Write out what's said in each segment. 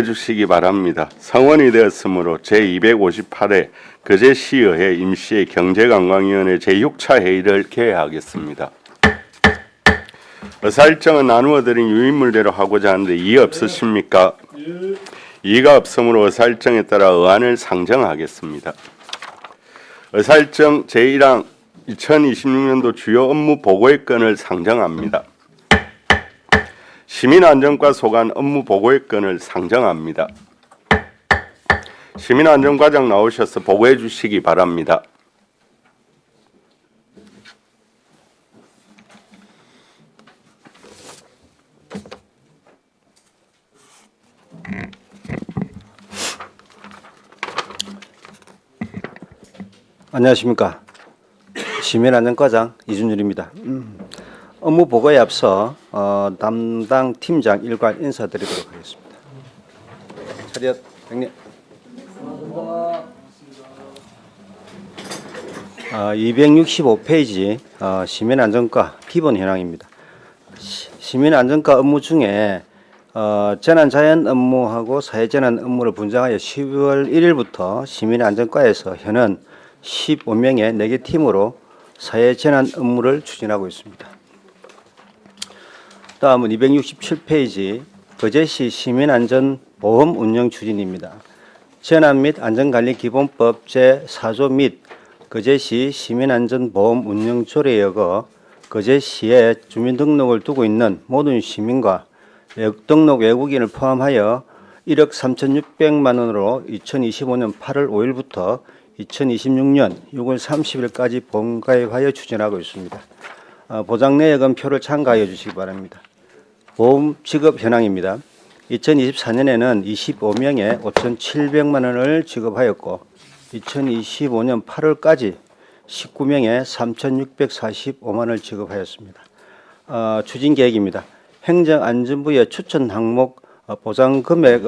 해주시기 바랍니다. 성원이 되었으므로 제258회 거제시의회 임시의 경제관광위원회 제6차 회의를 개회하겠습니다. 의사일정은 나누어드린 유인물대로 하고자 하는데 이의 없으십니까? 이의가 없으므로 의사일정에 따라 의안을 상정하겠습니다. 의사일정 제1항 2026년도 주요 업무 보고의 건을 상정합니다. 시민안전과 소관 업무 보고의 건을 상정합니다. 시민안전과장 나오셔서 보고해 주시기 바랍니다. 안녕하십니까. 시민안전과장 이준율입니다. 업무 보고에 앞서 담당 팀장 일괄 인사드리도록 하겠습니다. 차렷 백님. 265페이지 시민안전과 기본 현황입니다. 시민안전과 업무 중에 재난자연 업무하고 사회재난 업무를 분장하여 12월 1일부터 시민안전과에서 현은 15명의 4개 팀으로 사회재난 업무를 추진하고 있습니다. 다음은 267페이지 거제시 시민안전보험 운영 추진입니다. 재난 및 안전관리기본법 제4조 및 거제시 시민안전보험 운영 조례에 의거 거제시에 주민등록을 두고 있는 모든 시민과 등록 외국인을 포함하여 1억 3,600만 원으로 2025년 8월 5일부터 2026년 6월 30일까지 보험가입하여 추진하고 있습니다. 보장 내역은 표를 참가하여 주시기 바랍니다. 보험 지급 현황입니다. 2024년에는 25명에 5,700만 원을 지급하였고 2025년 8월까지 19명에 3,645만 원을 지급하였습니다. 추진 계획입니다. 행정안전부의 추천 항목 보장 금액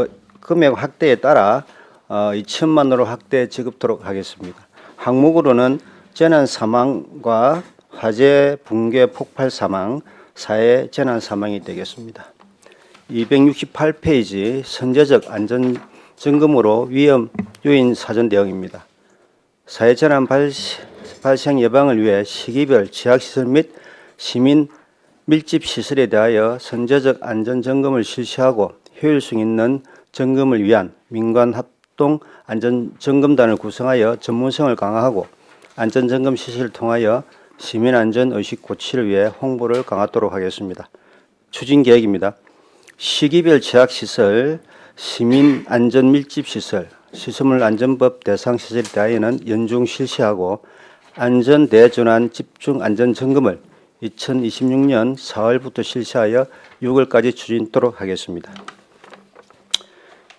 확대에 따라 2천만 원으로 확대 지급토록 하겠습니다. 항목으로는 재난 사망과 화재, 붕괴, 폭발 사망, 사회 재난 사망이 되겠습니다. 268페이지 선제적 안전 점검으로 위험 요인 사전 대응입니다. 사회 재난 발생 예방을 위해 시기별 지하시설 및 시민 밀집 시설에 대하여 선제적 안전 점검을 실시하고 효율성 있는 점검을 위한 민관 합동 안전 점검단을 구성하여 전문성을 강화하고 안전 점검 실시를 통하여 시민 안전 의식 고취를 위해 홍보를 강화하도록 하겠습니다. 추진 계획입니다. 시기별 취약시설, 시민 안전 밀집 시설, 시설물 안전법 대상 시설에 대하여는 연중 실시하고 안전 대전환 집중 안전 점검을 2026년 4월부터 실시하여 6월까지 추진토록 하겠습니다.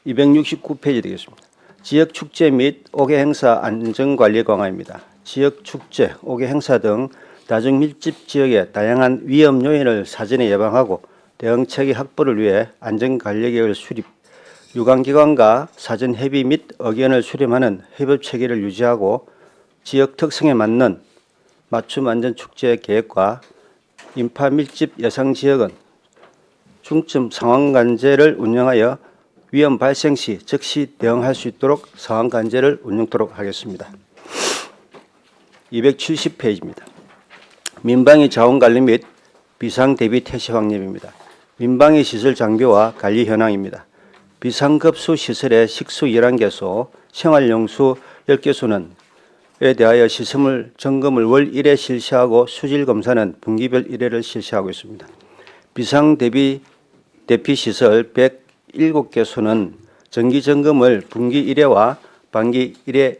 269페이지 되겠습니다. 지역축제 및 5개 행사 안전관리 강화입니다. 지역축제, 5개 행사 등 다중밀집 지역의 다양한 위험 요인을 사전에 예방하고 대응체계 확보를 위해 안전관리계획을 수립, 유관기관과 사전 협의 및 의견을 수렴하는 협업체계를 유지하고 지역 특성에 맞는 맞춤 안전축제 계획과 인파 밀집 예상 지역은 중점 상황관제를 운영하여 위험 발생 시 즉시 대응할 수 있도록 상황관제를 운영토록 하겠습니다. 270페이지입니다. 민방위 자원관리 및 비상대비 태세 확립입니다. 민방위 시설 장비와 관리 현황입니다. 비상급수 시설의 식수 11개소, 생활용수 10개소는 에 대하여 시설물 점검을 월 1회 실시하고 수질 검사는 분기별 1회를 실시하고 있습니다. 비상대비 대피시설 107개소는 정기 점검을 분기 1회와 반기 1회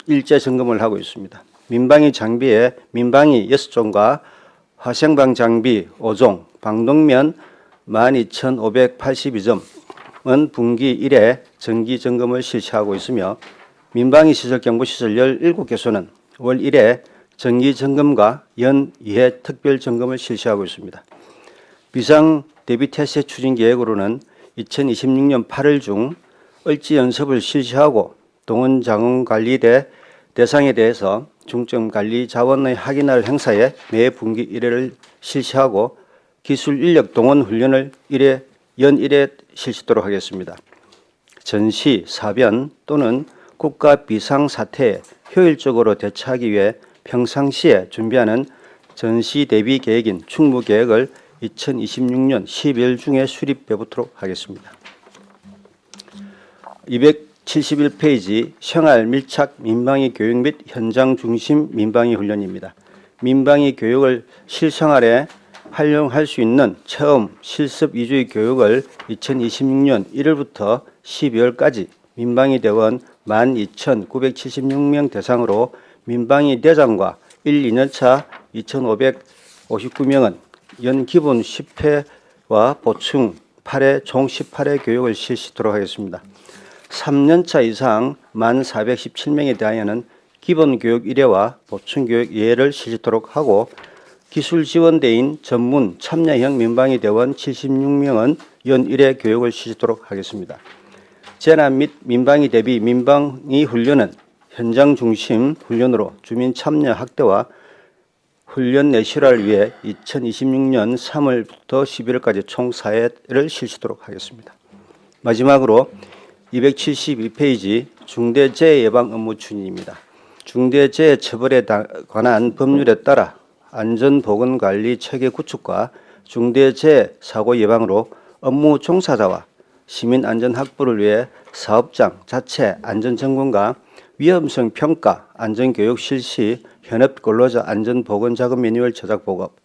일제 점검을 하고 있습니다. 민방위 장비에 민방위 6종과 화생방 장비 5종, 방독면 12,582점은 분기 1회 정기 점검을 실시하고 있으며 민방위 시설 경보시설 17개소는 월 1회 정기 점검과 연 2회 특별 점검을 실시하고 있습니다. 비상 대비 태세 추진 계획으로는 2026년 8월 중 을지 연습을 실시하고 동원 자원 관리대 대상에 대해서 중점 관리 자원의 확인을 행사해 매 분기 1회를 실시하고 기술 인력 동원 훈련을 연 1회 실시토록 하겠습니다. 전시, 사변 또는 국가 비상사태에 효율적으로 대처하기 위해 평상시에 준비하는 전시 대비 계획인 충무계획을 2026년 12월 중에 수립해 보도록 하겠습니다. 271페이지 생활 밀착 민방위 교육 및 현장 중심 민방위 훈련입니다. 민방위 교육을 실생활에 활용할 수 있는 체험 실습 위주의 교육을 2026년 1월부터 12월까지 민방위 대원 12,976명 대상으로 민방위 대장과 1, 2년차 2,559명은 연 기본 10회와 보충 8회 총 18회 교육을 실시하도록 하겠습니다. 3년차 이상 1,417명에 대하여는 기본 교육 1회와 보충 교육 2회를 실시하도록 하고 기술 지원대인 전문 참여형 민방위 대원 76명은 연 1회 교육을 실시하도록 하겠습니다. 재난 및 민방위 대비 민방위 훈련은 현장 중심 훈련으로 주민 참여 확대와 훈련 내실화를 위해 2026년 3월부터 11월까지 총 4회를 실시하도록 하겠습니다. 마지막으로 272페이지 중대재해 예방 업무 추진입니다. 중대재해 처벌에 관한 법률에 따라 안전보건관리 체계 구축과 중대재해 사고 예방으로 업무 종사자와 시민 안전 확보를 위해 사업장 자체 안전 점검과 위험성 평가, 안전교육 실시, 현업 근로자 안전보건 작업 매뉴얼 제작 보급.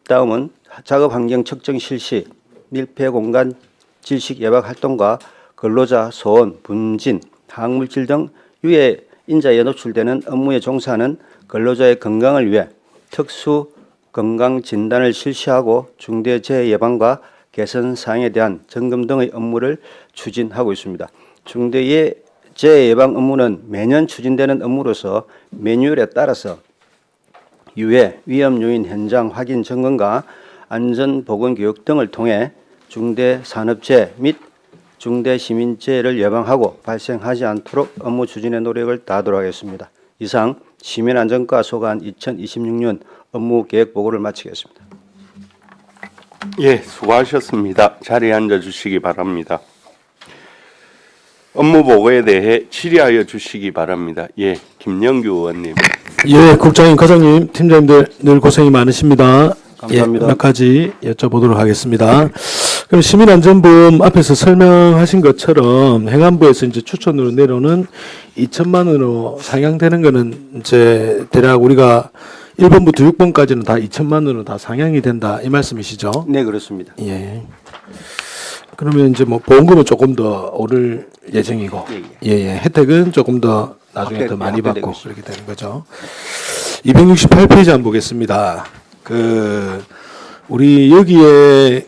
다음은 작업 환경 측정 실시, 밀폐 공간 질식 예방 활동과 근로자 소원, 분진, 화학물질 등 유해 인자에 노출되는 업무에 종사하는 근로자의 건강을 위해 특수 건강 진단을 실시하고 중대재해 예방과 개선 사항에 대한 점검 등의 업무를 추진하고 있습니다. 중대재해 예방 업무는 매년 추진되는 업무로서 매뉴얼에 따라서 유해 위험 요인 현장 확인 점검과 안전보건교육 등을 통해 중대산업재해 및 중대시민재해를 예방하고 발생하지 않도록 업무 추진의 노력을 다하도록 하겠습니다. 이상 시민안전과 소관 2026년 업무 계획 보고를 마치겠습니다. 예, 수고하셨습니다. 자리에 앉아 주시기 바랍니다. 업무 보고에 대해 질의하여 주시기 바랍니다. 예, 김영규 의원님. 예, 국장님, 과장님, 팀장님들 늘 고생이 많으십니다. 감사합니다. 예, 몇 가지 여쭤보도록 하겠습니다. 그럼 시민안전보험 앞에서 설명하신 것처럼 행안부에서 이제 추천으로 내려오는 2천만 원으로 상향되는 거는 이제 대략 우리가 1번부터 6번까지는 다 2천만 원으로 다 상향이 된다 이 말씀이시죠? 네, 그렇습니다. 예. 그러면 이제 뭐 보험금은 조금 더 오를 예정이고, 예. 혜택은 조금 더 나중에 더 많이 받고 그렇게 되는 거죠. 268페이지 한번 보겠습니다. 우리 여기에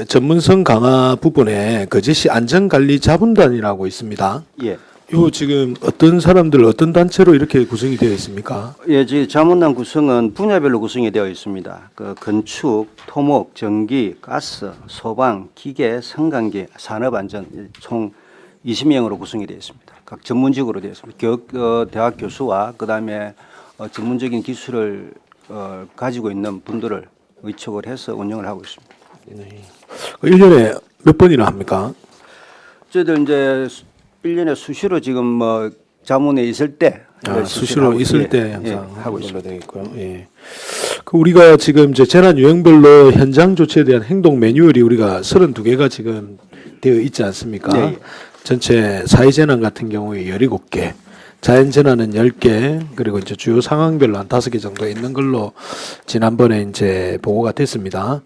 전문성 강화 부분에 거제시 안전관리 자문단이라고 있습니다. 예. 요 지금 어떤 사람들 어떤 단체로 이렇게 구성이 되어 있습니까? 예, 저희 자문단 구성은 분야별로 구성이 되어 있습니다. 건축, 토목, 전기, 가스, 소방, 기계, 성관계, 산업안전 총 20명으로 구성이 되어 있습니다. 각 전문직으로 되어 있습니다. 대학 교수와 그다음에 전문적인 기술을 가지고 있는 분들을 의촉을 해서 운영을 하고 있습니다. 네. 1년에 몇 번이나 합니까? 저희들 이제 1년에 수시로 지금 뭐 자문에 있을 때 수시로 있을 예, 때 항상 하고 걸로 있습니다. 되어 있고요. 예. 우리가 지금 이제 재난 유형별로 현장 조치에 대한 행동 매뉴얼이 우리가 32개가 지금 되어 있지 않습니까? 네, 예. 전체 사회재난 같은 경우에 17개, 자연재난은 10개, 그리고 이제 주요 상황별로 한 5개 정도 있는 걸로 지난번에 이제 보고가 됐습니다.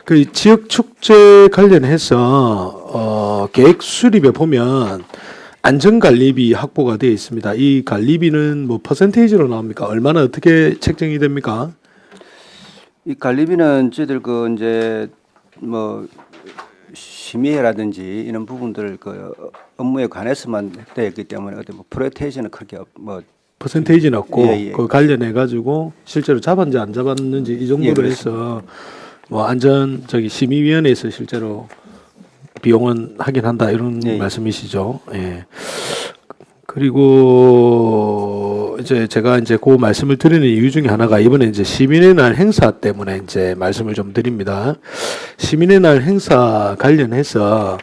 그 지역 축제 관련해서 계획 수립에 보면 안전관리비 확보가 되어 있습니다. 이 관리비는 뭐 퍼센테이지로 나옵니까? 얼마나 어떻게 책정이 됩니까? 이 관리비는 저희들 이제 뭐 심의라든지 이런 부분들 업무에 관해서만 되어 있기 때문에 어떤 뭐 프로테이션은 크게 뭐 퍼센테이지는 없고 예. 그 관련해 가지고 실제로 잡았는지 안 잡았는지 이 정도로 예, 해서 뭐 안전 심의위원회에서 실제로 비용은 하긴 한다 이런 예. 말씀이시죠. 예. 그리고 이제 제가 이제 그 말씀을 드리는 이유 중에 하나가 이번에 이제 시민의 날 행사 때문에 이제 말씀을 좀 드립니다. 시민의 날 행사 관련해서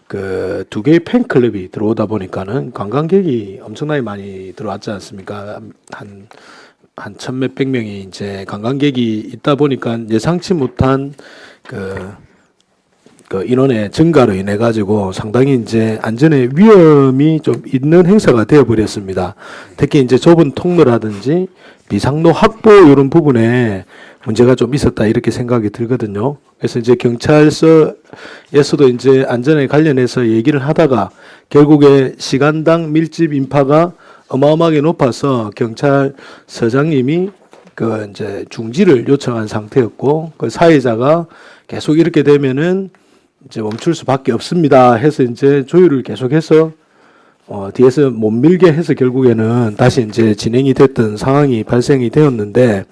그 두 개의 팬클럽이 들어오다 보니까는 관광객이 엄청나게 많이 들어왔지 않습니까? 한 천몇백 명이 이제 관광객이 있다 보니까 예상치 못한 그 인원의 증가로 인해 가지고 상당히 이제 안전에 위험이 좀 있는 행사가 되어 버렸습니다. 특히 이제 좁은 통로라든지 비상로 확보 이런 부분에 문제가 좀 있었다 이렇게 생각이 들거든요. 그래서 이제 경찰서에서도 이제 안전에 관련해서 얘기를 하다가 결국에 시간당 밀집 인파가 어마어마하게 높아서 경찰서장님이 그 이제 중지를 요청한 상태였고 그 사회자가 계속 이렇게 되면은 이제 멈출 수밖에 없습니다 해서 이제 조율을 계속해서 뒤에서 못 밀게 해서 결국에는 다시 이제 진행이 됐던 상황이 발생이 되었는데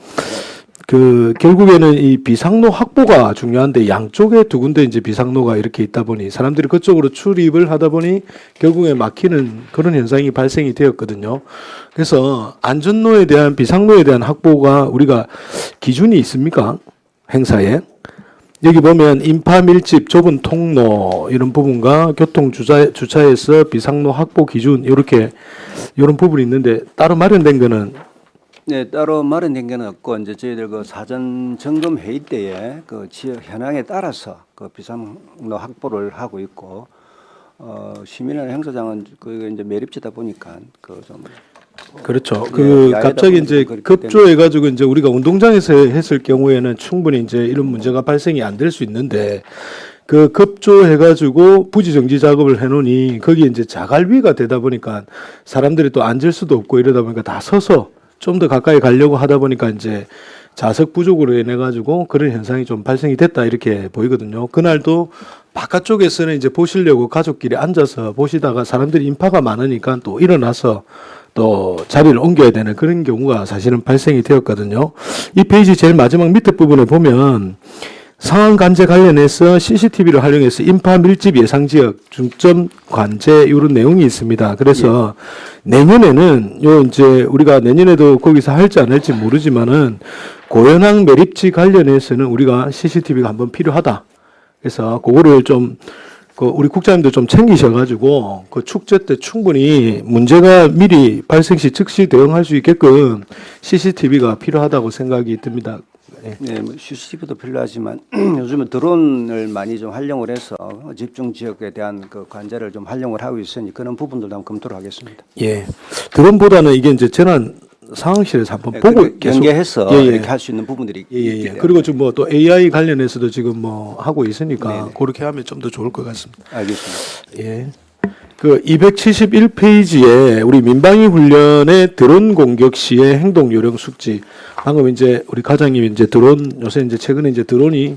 그 결국에는 이 비상로 확보가 중요한데 양쪽에 두 군데 이제 비상로가 이렇게 있다 보니 사람들이 그쪽으로 출입을 하다 보니 결국에 막히는 그런 현상이 발생이 되었거든요. 그래서 안전로에 대한 비상로에 대한 확보가 우리가 기준이 있습니까? 행사에 여기 보면 인파 밀집 좁은 통로 이런 부분과 교통 주차에서 비상로 확보 기준 이렇게 이런 부분이 있는데 따로 마련된 거는 네, 따로 마련된 게 없고 이제 저희들 그 사전 점검 회의 때에 그 지역 현황에 따라서 그 비상로 확보를 하고 있고 시민이나 행사장은 그 이제 매립지다 보니까 그 좀 그렇죠. 네, 그 야외다 갑자기 보니까 이제 그렇기 급조해 가지고 이제 우리가 운동장에서 했을 경우에는 충분히 이제 이런 문제가 발생이 안 될 수 있는데 그 급조해 가지고 부지 정지 작업을 해 놓으니 거기 이제 자갈위가 되다 보니까 사람들이 또 앉을 수도 없고 이러다 보니까 다 서서 좀 더 가까이 가려고 하다 보니까 이제 좌석 부족으로 인해 가지고 그런 현상이 좀 발생이 됐다 이렇게 보이거든요. 그날도 바깥쪽에서는 이제 보시려고 가족끼리 앉아서 보시다가 사람들이 인파가 많으니까 또 일어나서 또 자리를 옮겨야 되는 그런 경우가 사실은 발생이 되었거든요. 이 페이지 제일 마지막 밑에 부분에 보면 상황 관제 관련해서 CCTV를 활용해서 인파 밀집 예상 지역 중점 관제 이런 내용이 있습니다. 그래서 내년에는 요 이제 우리가 내년에도 거기서 할지 안 할지 모르지만은 고현항 매립지 관련해서는 우리가 CCTV가 한번 필요하다. 그래서 그거를 좀 그 우리 국장님도 좀 챙기셔가지고 그 축제 때 충분히 문제가 미리 발생 시 즉시 대응할 수 있게끔 CCTV가 필요하다고 생각이 듭니다. 네, 뭐 CCTV도 필요하지만 요즘은 드론을 많이 좀 활용을 해서 집중 지역에 대한 그 관제를 좀 활용을 하고 있으니 그런 부분들도 한번 검토를 하겠습니다. 예, 드론보다는 이게 이제 재난 상황실에서 한번 네, 보고 그렇게 연계해서 예, 예. 이렇게 할 수 있는 부분들이 있기 때문에. 그리고 좀 뭐 또 AI 관련해서도 지금 뭐 하고 있으니까 네네. 그렇게 하면 좀 더 좋을 것 같습니다. 알겠습니다. 예. 그 271페이지에 우리 민방위 훈련의 드론 공격 시의 행동 요령 숙지. 방금 이제 우리 과장님이 이제 드론 요새 이제 최근에 이제 드론이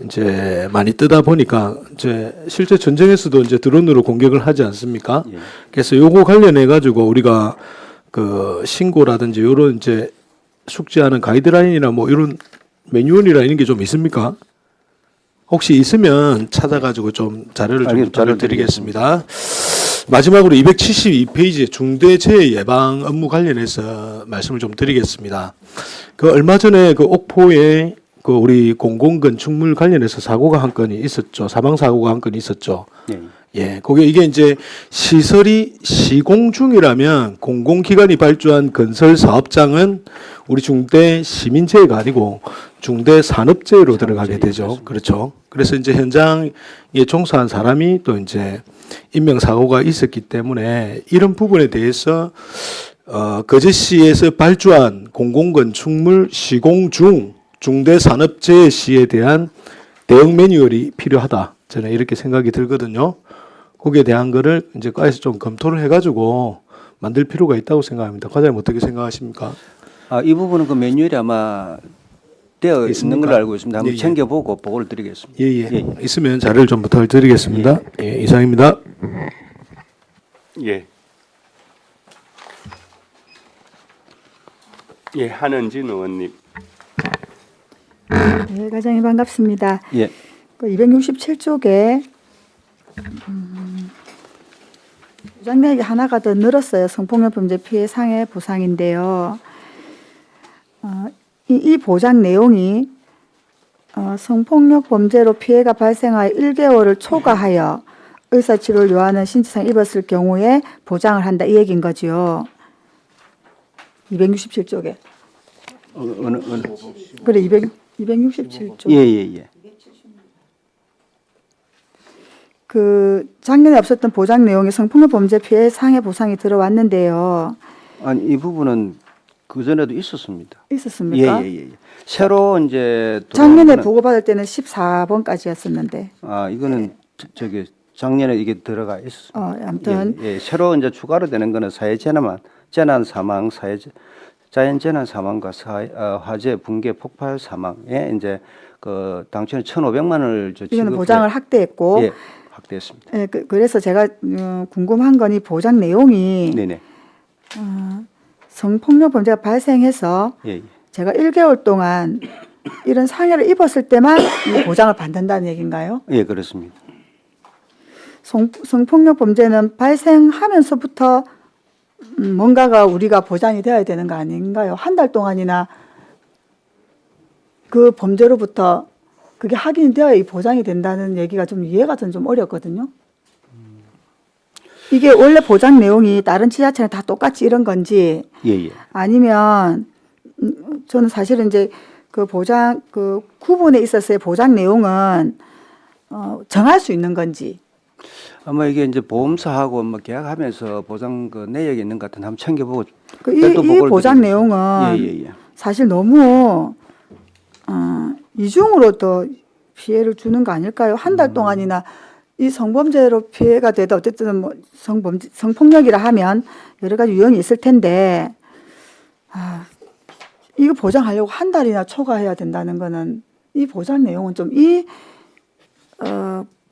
이제 많이 뜨다 보니까 이제 실제 전쟁에서도 이제 드론으로 공격을 하지 않습니까? 예. 그래서 요거 관련해 가지고 우리가 그 신고라든지 요런 이제 숙지하는 가이드라인이나 뭐 이런 매뉴얼이나 이런 게 좀 있습니까? 혹시 있으면 찾아가지고 좀 자료를 좀 부탁을 드리겠습니다. 마지막으로 272페이지에 중대재해 예방 업무 관련해서 말씀을 좀 드리겠습니다. 그 얼마 전에 그 옥포에 그 우리 공공건축물 관련해서 사고가 한 건이 있었죠. 사망 사고가 한 건이 있었죠. 네. 예, 그게 이게 이제 시설이 시공 중이라면 공공기관이 발주한 건설 사업장은 우리 중대 시민재해가 아니고 중대 산업재해로 들어가게 되죠. 그렇죠. 그래서 이제 현장에 종사한 사람이 또 이제 인명 사고가 있었기 때문에 이런 부분에 대해서 거제시에서 발주한 공공건축물 시공 중 중대 산업재해 시에 대한 대응 매뉴얼이 필요하다. 저는 이렇게 생각이 들거든요. 거기에 대한 거를 이제 과에서 좀 검토를 해가지고 만들 필요가 있다고 생각합니다. 과장님 어떻게 생각하십니까? 이 부분은 그 매뉴얼이 아마 되어 있는 걸로 알고 있습니다. 한번 예, 예. 챙겨보고 보고를 드리겠습니다. 예. 있으면 자료를 좀 부탁을 드리겠습니다. 예, 이상입니다. 예. 예, 한은진 의원님. 네, 과장님 반갑습니다. 예. 그 267쪽에 보장내역이 하나가 더 늘었어요. 성폭력 범죄 피해 상해 보상인데요. 이 보장 내용이 성폭력 범죄로 피해가 발생하여 1개월을 초과하여 의사치료를 요하는 신체상 입었을 경우에 보장을 한다 이 얘기인 거죠. 267쪽에. 어느 그래 267쪽. 예예예. 그 작년에 없었던 보장 내용이 성폭력 범죄 피해 상해 보상이 들어왔는데요. 아니 이 부분은 그 전에도 있었습니다. 있었습니까? 예예예. 새로 이제 작년에 들어온 거는- 보고받을 때는 14번까지였었는데. 아 이거는 저기 작년에 이게 들어가 있었습니다. 아무튼 예, 새로 이제 추가로 되는 거는 사회 재난 사망, 자연 재난 사망과 화재, 붕괴, 폭발 사망에 이제 그 당초에 1,500만 원을 이거는 보장을 확대했고, 예, 확대했습니다. 예, 그래서 제가 궁금한 건 이 보장 내용이 네네. 성폭력 범죄가 발생해서 예, 예. 제가 1개월 동안 이런 상해를 입었을 때만 이 보장을 받는다는 얘기인가요? 예, 그렇습니다. 성폭력 범죄는 발생하면서부터 뭔가가 우리가 보장이 되어야 되는 거 아닌가요? 한 달 동안이나 그 범죄로부터 그게 확인이 되어야 이 보장이 된다는 얘기가 좀 이해가 저는 좀 어렵거든요. 이게 원래 보장 내용이 다른 지자체는 다 똑같이 이런 건지 예, 예. 아니면 저는 사실은 이제 그 보장 그 구분에 있어서의 보장 내용은 정할 수 있는 건지 아마 이게 이제 보험사하고 뭐 계약하면서 보장 그 내역이 있는 것 같은데 한번 챙겨보고 이 별도 보고를 보장 드리겠습니다. 내용은 예, 예, 예. 사실 너무 이중으로 더 피해를 주는 거 아닐까요? 한 달 동안이나 이 성범죄로 피해가 되다 어쨌든 뭐 성폭력이라 하면 여러 가지 유형이 있을 텐데 이거 보장하려고 한 달이나 초과해야 된다는 거는 이 보장 내용은 좀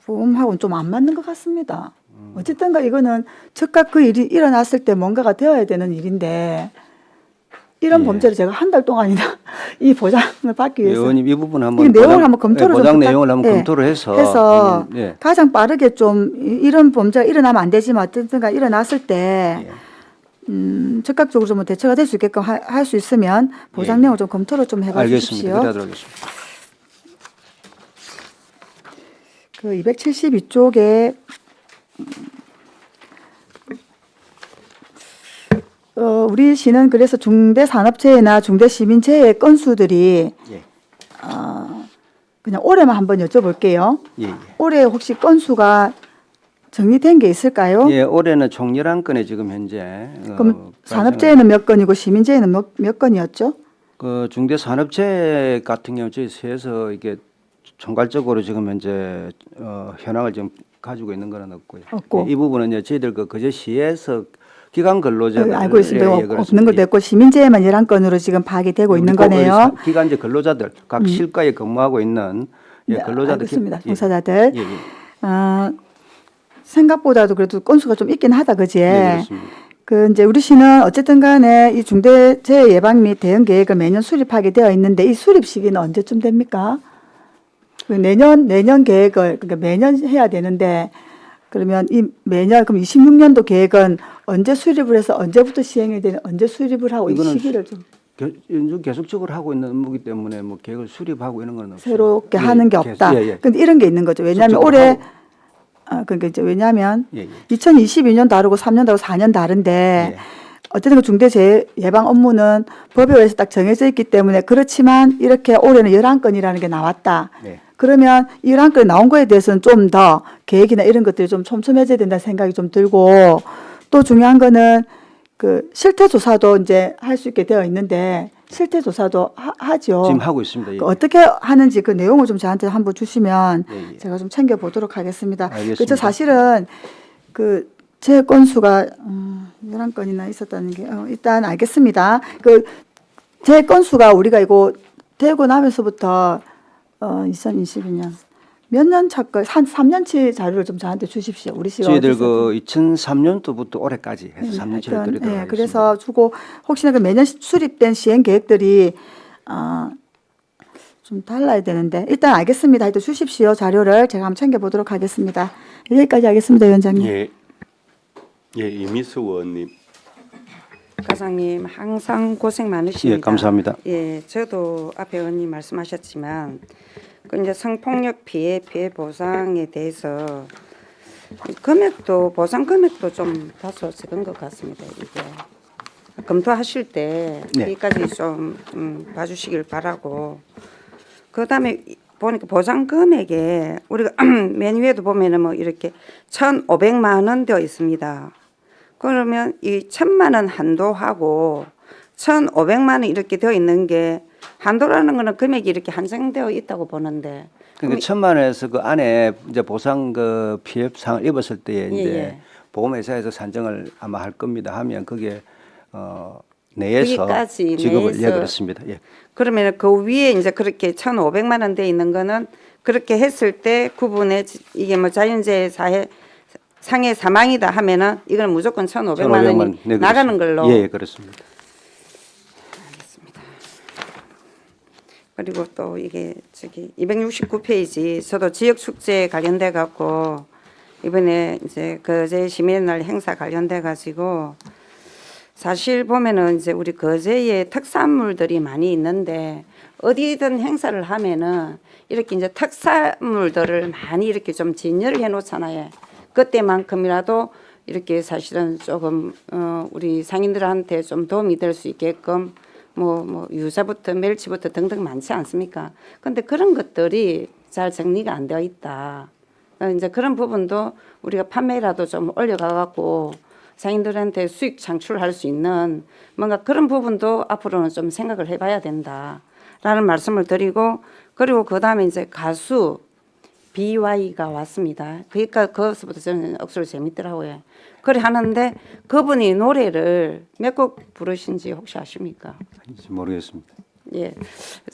보험하고는 좀 안 맞는 것 같습니다. 어쨌든가 이거는 즉각 그 일이 일어났을 때 뭔가가 되어야 되는 일인데 이런 예. 범죄를 제가 한 달 동안이나 이 보장을 받기 예, 위해서 의원님 이 부분 이 한번 내용을 한번 검토를 보장 좀 내용을 한번 예, 검토를 해서 예. 가장 빠르게 좀 이런 범죄가 일어나면 안 되지만 어쨌든가 일어났을 때 예. 즉각적으로 좀 대처가 될 수 있게끔 할 수 있으면 보장 예. 내용을 좀 검토를 좀 해봐 알겠습니다. 주십시오. 그래 하도록 하겠습니다. 그 272쪽에 우리 시는 그래서 중대산업재해나 중대시민재해 건수들이 예. 그냥 올해만 한번 여쭤볼게요. 예, 예. 올해 혹시 건수가 정리된 게 있을까요? 예, 올해는 총 11건에 지금 현재 그럼 산업재해는 몇 건이고 시민재해는 몇 건이었죠? 그 중대산업재해 같은 경우 저희 시에서 이게 총괄적으로 지금 현재 현황을 지금 가지고 있는 건 없고요. 없고. 예, 이 부분은 이제 저희들 그 거제시에서 기간 근로자들 알고 있습니다. 그렇습니다. 없는 걸 됐고 시민재해만 11건으로 지금 파악이 되고 있는 거네요. 기간제 근로자들 각 실과에 근무하고 있는 예, 근로자들 알겠습니다. 예. 종사자들. 예, 예. 생각보다도 그래도 건수가 좀 있긴 하다, 그지? 네, 그렇습니다. 그 이제 우리 시는 어쨌든 간에 이 중대재해 예방 및 대응 계획을 매년 수립하게 되어 있는데 이 수립 시기는 언제쯤 됩니까? 그 내년 계획을 그러니까 매년 해야 되는데 그러면 이 매년 그럼 26년도 계획은 언제 수립을 해서 언제부터 시행해야 되는 언제 수립을 하고 이 이거는 시기를 좀 연중 계속적으로 하고 있는 업무기 때문에 뭐 계획을 수립하고 이런 건 없어요. 새롭게 예, 하는 게 계속, 없다. 예, 예. 근데 이런 게 있는 거죠. 왜냐하면 계속적으로 올해 하고. 그러니까 이제 왜냐하면 예, 예. 2022년 다르고 3년 다르고 4년 다른데 예. 어쨌든 그 중대재해 예방 업무는 법에 의해서 딱 정해져 있기 때문에 그렇지만 이렇게 올해는 11건이라는 게 나왔다. 네. 그러면 11건이 나온 거에 대해서는 좀 더 계획이나 이런 것들이 좀 촘촘해져야 된다는 생각이 좀 들고 또 중요한 거는 그 실태 조사도 이제 할 수 있게 되어 있는데 실태 조사도 하죠. 지금 하고 있습니다. 예. 그 어떻게 하는지 그 내용을 좀 저한테 한번 주시면 예, 예. 제가 좀 챙겨 보도록 하겠습니다. 알겠습니다. 그래서 사실은 그 제 건수가 11건이나 있었다는 게 일단 알겠습니다. 그 제 건수가 우리가 이거 되고 나면서부터 2022년 몇 년 차걸 한 3년치 자료를 좀 저한테 주십시오. 우리 씨가 저희들 어디서 그 2003년도부터 올해까지 해서 3년치를 하여튼, 드리도록 하겠습니다. 그래서 주고 혹시나 그 매년 수립된 시행 계획들이 좀 달라야 되는데 일단 알겠습니다. 하여튼 주십시오. 자료를 제가 한번 챙겨보도록 하겠습니다. 여기까지 하겠습니다. 위원장님. 예, 예, 이미수 의원님. 과장님 항상 고생 많으십니다. 예, 감사합니다. 예, 저도 앞에 의원님 말씀하셨지만 그 이제 성폭력 피해 보상에 대해서 금액도 보상 금액도 좀 다소 적은 것 같습니다. 이게 검토하실 때 네. 여기까지 좀 봐주시길 바라고. 그다음에 보니까 보상 금액에 우리가 맨 위에도 보면은 뭐 이렇게 1,500만 원 되어 있습니다. 그러면 이 1,000만 원 한도하고 1,500만 원 이렇게 되어 있는 게 한도라는 거는 금액이 이렇게 한정되어 있다고 보는데. 그러니까 1,000만 원에서 그 안에 이제 보상 그 피해 상을 입었을 때에 이제 예. 보험회사에서 산정을 아마 할 겁니다. 하면 그게 내에서 거기까지 지급을 내에서 예 그렇습니다. 예. 그러면 그 위에 이제 그렇게 1,500만 원 돼 있는 거는 그렇게 했을 때 구분에 이게 뭐 자연재해 상해 사망이다 하면은 이건 무조건 1,500만 원이 네, 나가는 그렇습니다. 걸로. 예, 그렇습니다. 그리고 또 이게 저기 269페이지 저도 지역 축제 관련돼 갖고 이번에 이제 거제 시민의 행사 관련돼 가지고 사실 보면은 이제 우리 거제에 특산물들이 많이 있는데 어디든 행사를 하면은 이렇게 이제 특산물들을 많이 이렇게 좀 진열을 해 놓잖아요. 그때만큼이라도 이렇게 사실은 조금 우리 상인들한테 좀 도움이 될 수 있게끔 뭐 유자부터 멸치부터 등등 많지 않습니까? 근데 그런 것들이 잘 정리가 안 되어 있다. 이제 그런 부분도 우리가 판매라도 좀 올려가 갖고 상인들한테 수익 창출할 수 있는 뭔가 그런 부분도 앞으로는 좀 생각을 해봐야 된다라는 말씀을 드리고, 그리고 그 다음에 이제 가수 BY가 왔습니다. 그러니까 그것부터 저는 억수로 재밌더라고요. 그래 하는데 그분이 노래를 몇 곡 부르신지 혹시 아십니까? 아닌지 모르겠습니다. 예,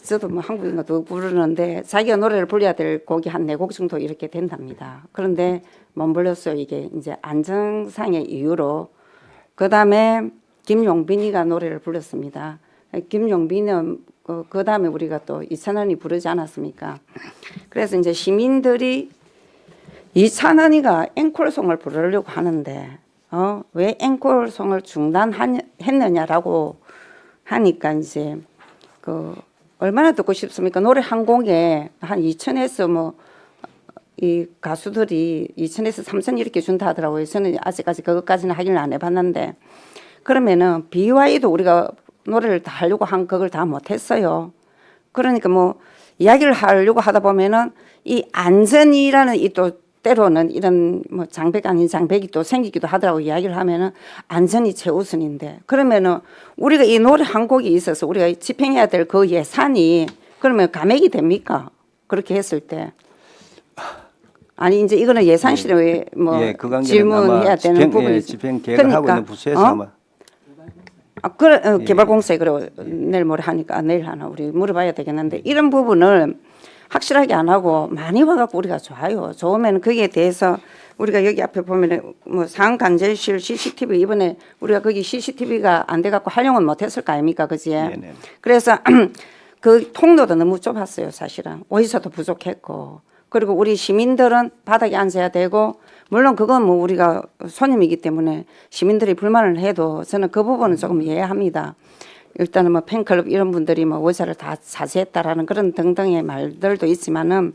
저도 뭐 한국인가 도 부르는데 자기가 노래를 불러야 될 곡이 한 4곡 정도 이렇게 된답니다. 그런데 못 불렀어요. 이게 이제 안정상의 이유로. 그 다음에 김용빈이가 노래를 불렀습니다. 김용빈은 그 다음에 우리가 또 이찬원이 부르지 않았습니까? 그래서 이제 시민들이 이찬원이가 앵콜송을 부르려고 하는데 왜 앵콜송을 중단했느냐라고 하니까 이제 그 얼마나 듣고 싶습니까? 노래 한 곡에 한 2천에서 뭐 이 가수들이 2천에서 3천 이렇게 준다 하더라고요. 저는 아직까지 그것까지는 확인을 안 해봤는데, 그러면은 BY도 우리가 노래를 다 하려고 한 그걸 다 못했어요. 그러니까 뭐 이야기를 하려고 하다 보면은 이 안전이라는 이 또 때로는 이런 뭐 장벽 아닌 장벽이 또 생기기도 하더라고. 이야기를 하면은 안전이 최우선인데, 그러면은 우리가 이 노래 한 곡이 있어서 우리가 집행해야 될 그 예산이 그러면 감액이 됩니까? 그렇게 했을 때. 아니 이제 이거는 예산실에 뭐 예, 그 관계는 질문해야 아마 되는 부분이죠. 집행 계획을 하고 있는 부서에서 아마 그래 개발공사에 그래 내일 모레 하니까 내일 하나 우리 물어봐야 되겠는데, 이런 부분을 확실하게 안 하고 많이 와갖고 우리가 좋아요. 좋으면 거기에 대해서 우리가 여기 앞에 보면은 뭐 상간제실 CCTV 이번에 우리가 거기 CCTV가 안 돼갖고 활용은 못했을 거 아닙니까, 그지? 네네. 그래서 그 통로도 너무 좁았어요, 사실은. 의사도 부족했고. 그리고 우리 시민들은 바닥에 앉아야 되고, 물론 그건 뭐 우리가 손님이기 때문에 시민들이 불만을 해도 저는 그 부분은 조금 이해합니다. 일단은 뭐 팬클럽 이런 분들이 뭐 의사를 다 사죄했다라는 그런 등등의 말들도 있지만은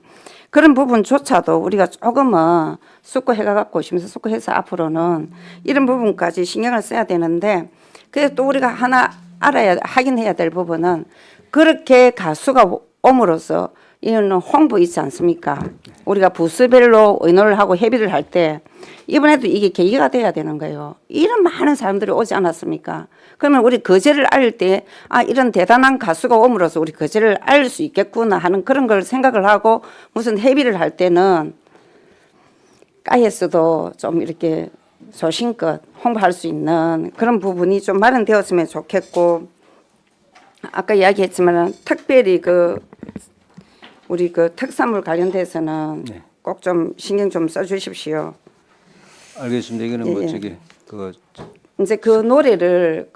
그런 부분조차도 우리가 조금은 숙고해가갖고 심사숙고해서 앞으로는 이런 부분까지 신경을 써야 되는데, 그래서 또 우리가 하나 알아야 확인해야 될 부분은 그렇게 가수가 옴으로써 이거는 홍보 있지 않습니까? 우리가 부스별로 의논을 하고 협의를 할 때 이번에도 이게 계기가 돼야 되는 거예요. 이런 많은 사람들이 오지 않았습니까? 그러면 우리 거제를 알릴 때 이런 대단한 가수가 옴으로써 우리 거제를 알릴 수 있겠구나 하는 그런 걸 생각을 하고 무슨 협의를 할 때는 까에서도 좀 이렇게 소신껏 홍보할 수 있는 그런 부분이 좀 마련되었으면 좋겠고, 아까 이야기했지만 특별히 우리 특산물 관련돼서는 네. 꼭 좀 신경 좀 써주십시오. 알겠습니다. 이거는 뭐 예. 저기 이제 그 노래를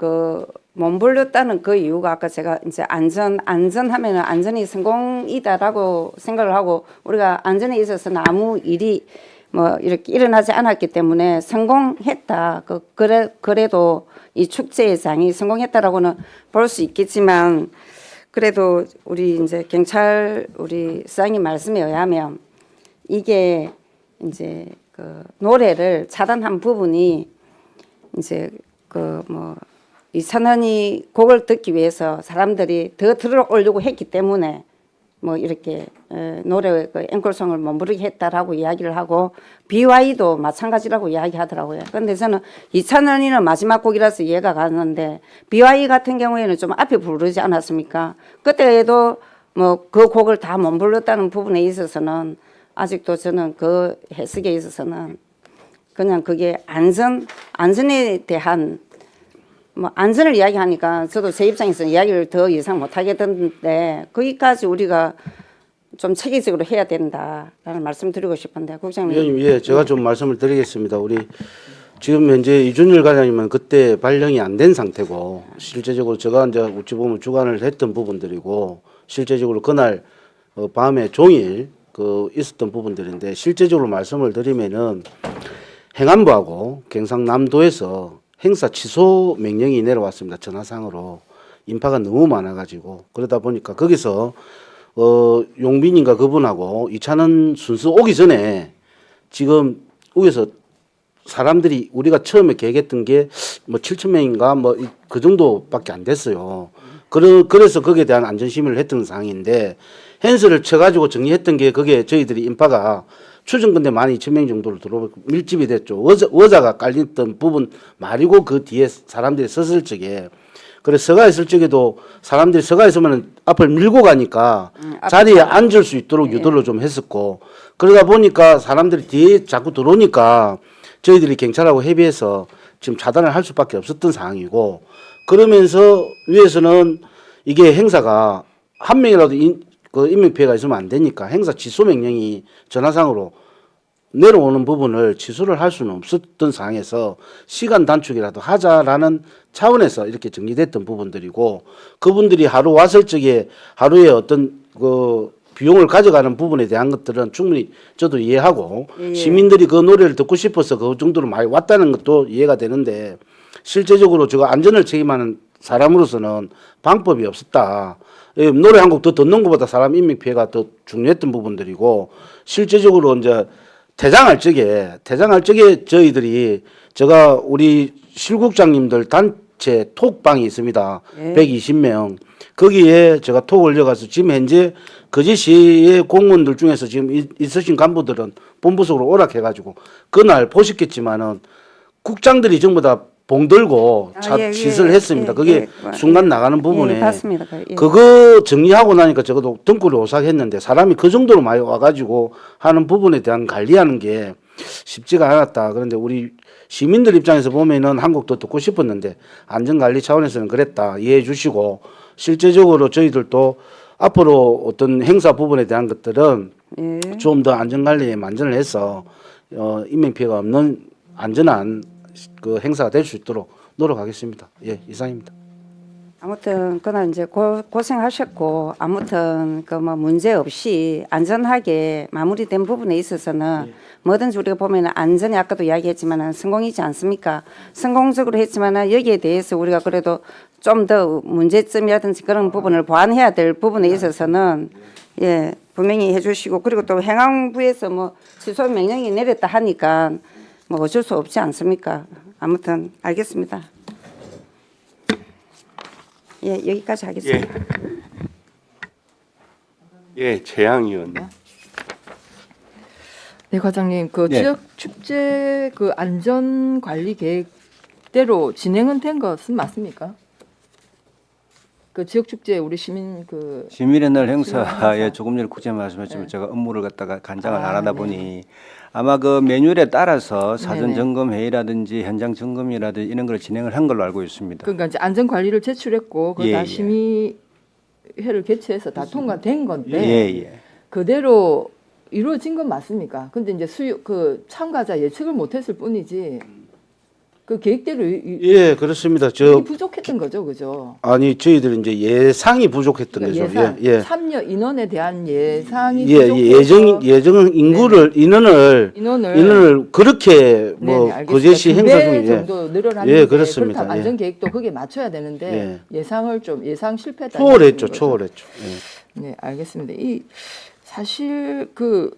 못 불렀다는 그 이유가 아까 제가 이제 안전하면은 안전이 성공이다라고 생각을 하고, 우리가 안전에 있어서는 아무 일이 뭐 이렇게 일어나지 않았기 때문에 성공했다. 그래도 이 축제장이 성공했다라고는 볼 수 있겠지만, 그래도 우리 이제 경찰 우리 수장님 말씀에 의하면 이게 이제 그 노래를 차단한 부분이 이제 그 뭐 이찬원이 곡을 듣기 위해서 사람들이 더 들어오려고 했기 때문에 뭐 이렇게 노래 그 앵콜송을 못 부르게 했다라고 이야기를 하고 BY도 마찬가지라고 이야기하더라고요. 그런데 저는 이찬원이는 마지막 곡이라서 이해가 가는데 BY 같은 경우에는 좀 앞에 부르지 않았습니까? 그때에도 뭐 그 곡을 다 못 불렀다는 부분에 있어서는 아직도 저는 그 해석에 있어서는 그냥 그게 안전에 대한 뭐 안전을 이야기하니까 저도 제 입장에서 이야기를 더 이상 못 하겠던데 거기까지 우리가 좀 체계적으로 해야 된다라는 말씀 드리고 싶은데 국장님. 위원님, 예, 제가 좀 말씀을 드리겠습니다. 우리 지금 현재 이준열 과장님은 그때 발령이 안 된 상태고 실제적으로 제가 이제 어찌 보면 주관을 했던 부분들이고 실제적으로 그날 밤에 종일 그 있었던 부분들인데 실제적으로 말씀을 드리면은 행안부하고 경상남도에서 행사 취소 명령이 내려왔습니다. 전화상으로 인파가 너무 많아가지고 그러다 보니까 거기서 용빈인가 그분하고 이찬원 순서 오기 전에 지금 위에서 사람들이 우리가 처음에 계획했던 게 뭐 7천 명인가 뭐 그 정도밖에 안 됐어요. 그래서 거기에 대한 안전심의를 했던 상황인데 행사를 쳐가지고 정리했던 게 그게 저희들이 인파가 추정근대 12,000명 정도로 들어오고 밀집이 됐죠. 의자가 깔렸던 부분 말이고 그 뒤에 사람들이 섰을 적에 그래서 서가 있을 적에도 사람들이 서가 있으면 앞을 밀고 가니까 자리에 앉을 수 있도록 유도를 좀 했었고 그러다 보니까 사람들이 뒤에 자꾸 들어오니까 저희들이 경찰하고 협의해서 지금 차단을 할 수밖에 없었던 상황이고 그러면서 위에서는 이게 행사가 한 명이라도 인명피해가 있으면 안 되니까 행사 취소 명령이 전화상으로 내려오는 부분을 취소를 할 수는 없었던 상황에서 시간 단축이라도 하자라는 차원에서 이렇게 정리됐던 부분들이고 그분들이 하루 왔을 적에 하루에 어떤 그 비용을 가져가는 부분에 대한 것들은 충분히 저도 이해하고 시민들이 그 노래를 듣고 싶어서 그 정도로 많이 왔다는 것도 이해가 되는데 실제적으로 제가 안전을 책임하는 사람으로서는 방법이 없었다. 노래 한 곡 더 듣는 것보다 사람 인명피해가 더 중요했던 부분들이고 실제적으로 이제 퇴장할 적에 저희들이 제가 우리 실국장님들 단체 톡방이 있습니다. 120명. 거기에 제가 톡 올려가서 지금 현재 거제시의 공무원들 중에서 지금 있으신 간부들은 본부석으로 오락해가지고 그날 보셨겠지만은 국장들이 전부 다 봉들고 시설을 했습니다. 그게 순간 나가는 부분에 맞습니다. 그거 정리하고 나니까 저도 등골이 오싹했는데 사람이 그 정도로 많이 와가지고 하는 부분에 대한 관리하는 게 쉽지가 않았다. 그런데 우리 시민들 입장에서 보면은 한 곡 더 듣고 싶었는데 안전관리 차원에서는 그랬다. 이해해 주시고 실제적으로 저희들도 앞으로 어떤 행사 부분에 대한 것들은 좀 더 안전관리에 만전을 해서 인명피해가 없는 안전한 그 행사가 될 수 있도록 노력하겠습니다. 예, 이상입니다. 아무튼 그날 이제 고생하셨고 아무튼 그 뭐 문제 없이 안전하게 마무리된 부분에 있어서는 뭐든지 우리가 보면은 안전이 아까도 이야기했지만은 성공이지 않습니까? 성공적으로 했지만은 여기에 대해서 우리가 그래도 좀 더 문제점이라든지 그런 부분을 보완해야 될 부분에 있어서는 예 분명히 해주시고 그리고 또 행안부에서 뭐 취소 명령이 내렸다 하니까 뭐 어쩔 수 없지 않습니까? 아무튼 알겠습니다. 예, 여기까지 하겠습니다. 예, 최양 의원. 네, 과장님, 그 네. 지역 축제 그 안전 관리 계획대로 진행은 된 것은 맞습니까? 그 지역 축제 우리 시민 그 시민의 날 시민의 날 행사에 행사. 조금 전에 국장 말씀하셨지만 네. 제가 업무를 갖다가 간장을 아, 안 하다 네. 보니 아마 그 매뉴얼에 따라서 사전 네네. 점검 회의라든지 현장 점검이라든지 이런 걸 진행을 한 걸로 알고 있습니다. 그러니까 이제 안전 관리를 제출했고 그 예, 다 예. 심의회를 개최해서 다 통과된 건데 예. 그대로 이루어진 건 맞습니까? 근데 이제 그 참가자 예측을 못했을 뿐이지 그 계획대로 예, 그렇습니다. 이게 부족했던 거죠, 그죠? 아니 저희들은 이제 예상이 부족했던 거죠. 예산, 예. 참여 인원에 대한 예상이 예, 부족해서 예정 인구를 인원을 그렇게 뭐 네네, 알겠습니다. 거제시 행사 2배 중에 정도 늘어났는데 예, 그렇습니다. 그렇다면 예. 안전 계획도 거기에 맞춰야 되는데 예상 실패다. 초월했죠, 이런 거죠. 초월했죠. 예. 네, 알겠습니다. 이 사실 그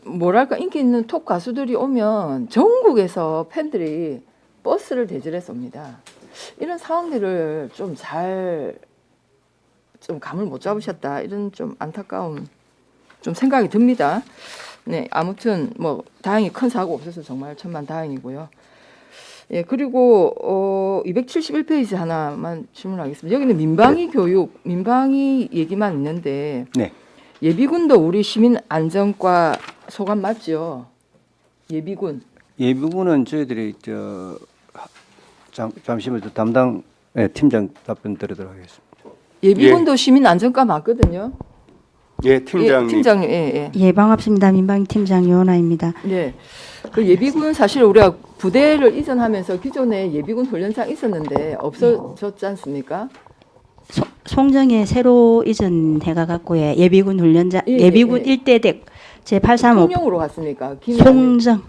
뭐랄까 인기 있는 톱 가수들이 오면 전국에서 팬들이 버스를 대절해서 옵니다. 이런 상황들을 좀 감을 못 잡으셨다 이런 좀 안타까운 좀 생각이 듭니다. 네, 아무튼 뭐 다행히 큰 사고 없어서 정말 천만 다행이고요. 예, 그리고 271페이지 하나만 질문하겠습니다. 여기는 민방위 교육, 민방위 얘기만 있는데 네. 예비군도 우리 시민 안전과 소관 맞죠? 예비군. 예비군은 저희들이 잠시만 담당 팀장 답변 드리도록 하겠습니다. 예비군도 시민 안전과 맞거든요. 예, 팀장님. 예, 팀장님. 예, 예, 반갑습니다. 민방위 팀장 요원아입니다. 예. 예. 그 예비군 사실 우리가 부대를 이전하면서 기존에 예비군 훈련장 있었는데 없어졌지 않습니까? 송정에 새로 이전해가 갖고에 예비군 훈련장, 예, 예비군 예. 1대댁 제835 통영으로 갔습니까? 송정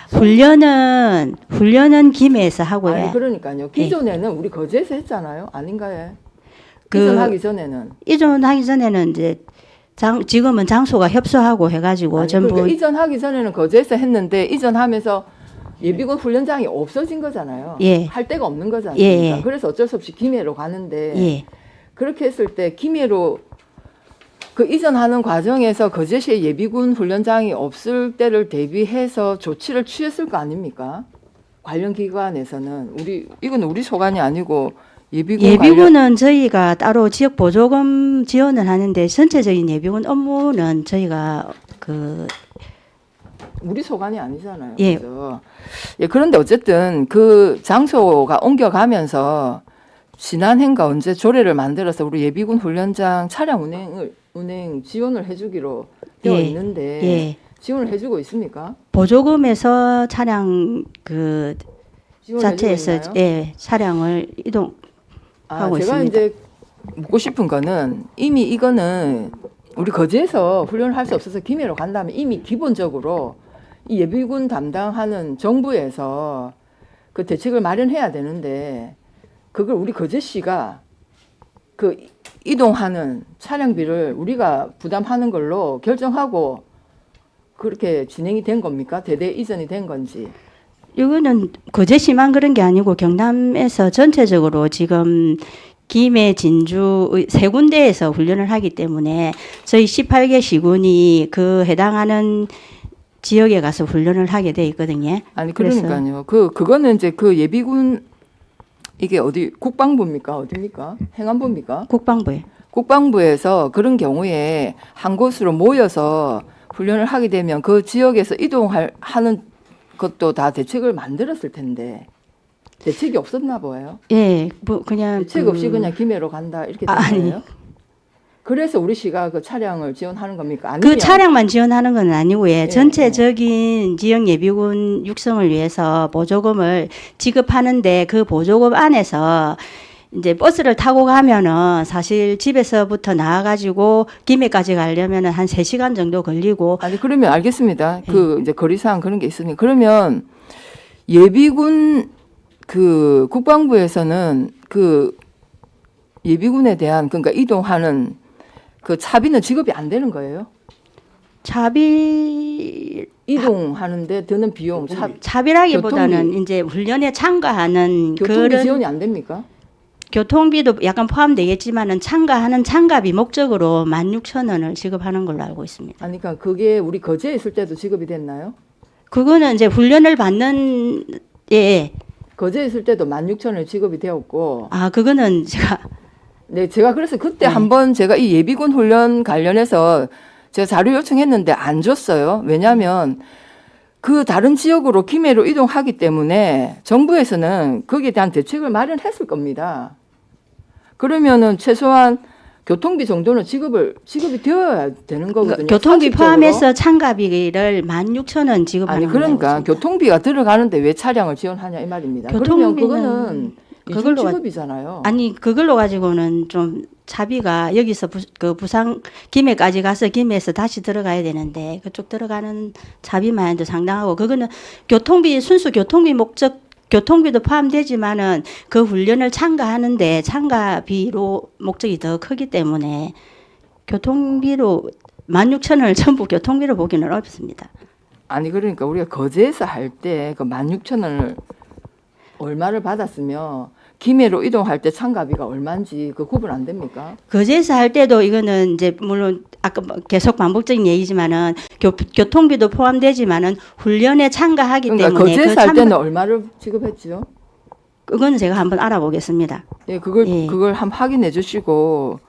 훈련은 김해에서 하고요. 아니 그러니까요. 기존에는 우리 거제에서 했잖아요. 아닌가요? 그 이전하기 전에는. 이전하기 전에는 이제 지금은 장소가 협소하고 해가지고 아니, 전부 그러니까 이전하기 전에는 거제에서 했는데 이전하면서 예비군 훈련장이 없어진 거잖아요. 예. 할 데가 없는 거잖아요. 예, 예. 그래서 어쩔 수 없이 김해로 가는데 예. 그렇게 했을 때 김해로 그 이전하는 과정에서 거제시에 예비군 훈련장이 없을 때를 대비해서 조치를 취했을 거 아닙니까? 관련 기관에서는 이건 우리 소관이 아니고 예비군은 저희가 따로 지역 보조금 지원을 하는데 전체적인 예비군 업무는 저희가 우리 소관이 아니잖아요. 예. 그죠? 예, 그런데 어쨌든 그 장소가 옮겨가면서 지난해인가 언제 조례를 만들어서 우리 예비군 훈련장 차량 운행 지원을 해주기로 되어 예. 있는데 예. 지원을 해주고 있습니까? 보조금에서 차량 지원을 자체에서 해주고 있나요? 예, 차량을 이동하고 제가 있습니다. 이제 묻고 싶은 거는 이미 이거는 우리 거제에서 훈련을 할 수 없어서 김해로 간다면 이미 기본적으로 이 예비군 담당하는 정부에서 그 대책을 마련해야 되는데 그걸 우리 거제시가 그 이동하는 차량비를 우리가 부담하는 걸로 결정하고 그렇게 진행이 된 겁니까? 대대 이전이 된 건지. 이거는 거제시만 그런 게 아니고 경남에서 전체적으로 지금 김해, 진주 세 군데에서 훈련을 하기 때문에 저희 18개 시군이 그 해당하는 지역에 가서 훈련을 하게 돼 있거든요. 아니 그래서 그러니까요. 그거는 이제 그 예비군 이게 어디 국방부입니까? 어디입니까? 행안부입니까? 국방부에 국방부에서 그런 경우에 한 곳으로 모여서 훈련을 하게 되면 그 지역에서 하는 것도 다 대책을 만들었을 텐데 대책이 없었나 봐요. 예, 뭐 그냥 대책 없이 그냥 김해로 간다 이렇게 된 아니. 거예요? 그래서 우리 시가 그 차량을 지원하는 겁니까? 그 아니면 차량만 지원하는 건 아니고 전체적인 지역 예비군 육성을 위해서 보조금을 지급하는데 그 보조금 안에서 이제 버스를 타고 가면은 사실 집에서부터 나와가지고 김해까지 가려면은 한 3시간 정도 걸리고. 아니 그러면 알겠습니다. 그 이제 거리상 그런 게 있으니 그러면 예비군 그 국방부에서는 그 예비군에 대한 그러니까 이동하는 그 차비는 지급이 안 되는 거예요? 차비 이동하는데 드는 비용 차비라기보다는 교통비. 이제 훈련에 참가하는 교통비 그런 지원이 안 됩니까? 교통비도 약간 포함되겠지만은 참가하는 참가비 목적으로 16,000원을 지급하는 걸로 알고 있습니다. 아니 그러니까 그게 우리 거제에 있을 때도 지급이 됐나요? 그거는 이제 훈련을 받는 거제에 있을 때도 16,000원이 지급이 되었고 그거는 제가 그래서 그때 한번 제가 이 예비군 훈련 관련해서 제가 자료 요청했는데 안 줬어요. 왜냐하면 그 다른 지역으로 김해로 이동하기 때문에 정부에서는 거기에 대한 대책을 마련했을 겁니다. 그러면은 최소한 교통비 정도는 지급이 되어야 되는 거거든요. 교통비 사실적으로. 포함해서 참가비를 16,000원 지급하는 아니 그러니까 걸로 알고 있습니다. 교통비가 들어가는데 왜 차량을 지원하냐 이 말입니다. 그러면 그거는 이중 그걸로 지급이잖아요. 아니 그걸로 가지고는 좀 차비가 여기서 부산 김해까지 가서 김해에서 다시 들어가야 되는데 그쪽 들어가는 차비만 해도 상당하고 그거는 순수 교통비 목적 교통비도 포함되지만은 그 훈련을 참가하는데 참가비로 목적이 더 크기 때문에 교통비로 16,000원을 전부 교통비로 보기는 어렵습니다. 아니 그러니까 우리가 거제에서 할 때 그 16,000원을 얼마를 받았으며 김해로 이동할 때 참가비가 얼마인지 그 구분 안 됩니까? 거제에서 할 때도 이거는 이제 물론 아까 뭐 계속 반복적인 얘기지만은 교통비도 포함되지만은 훈련에 참가하기 그러니까 때문에 거제에서 할 때는 얼마를 지급했죠? 그거는 제가 한번 알아보겠습니다. 예, 그걸 예. 그걸 한번 확인해 주시고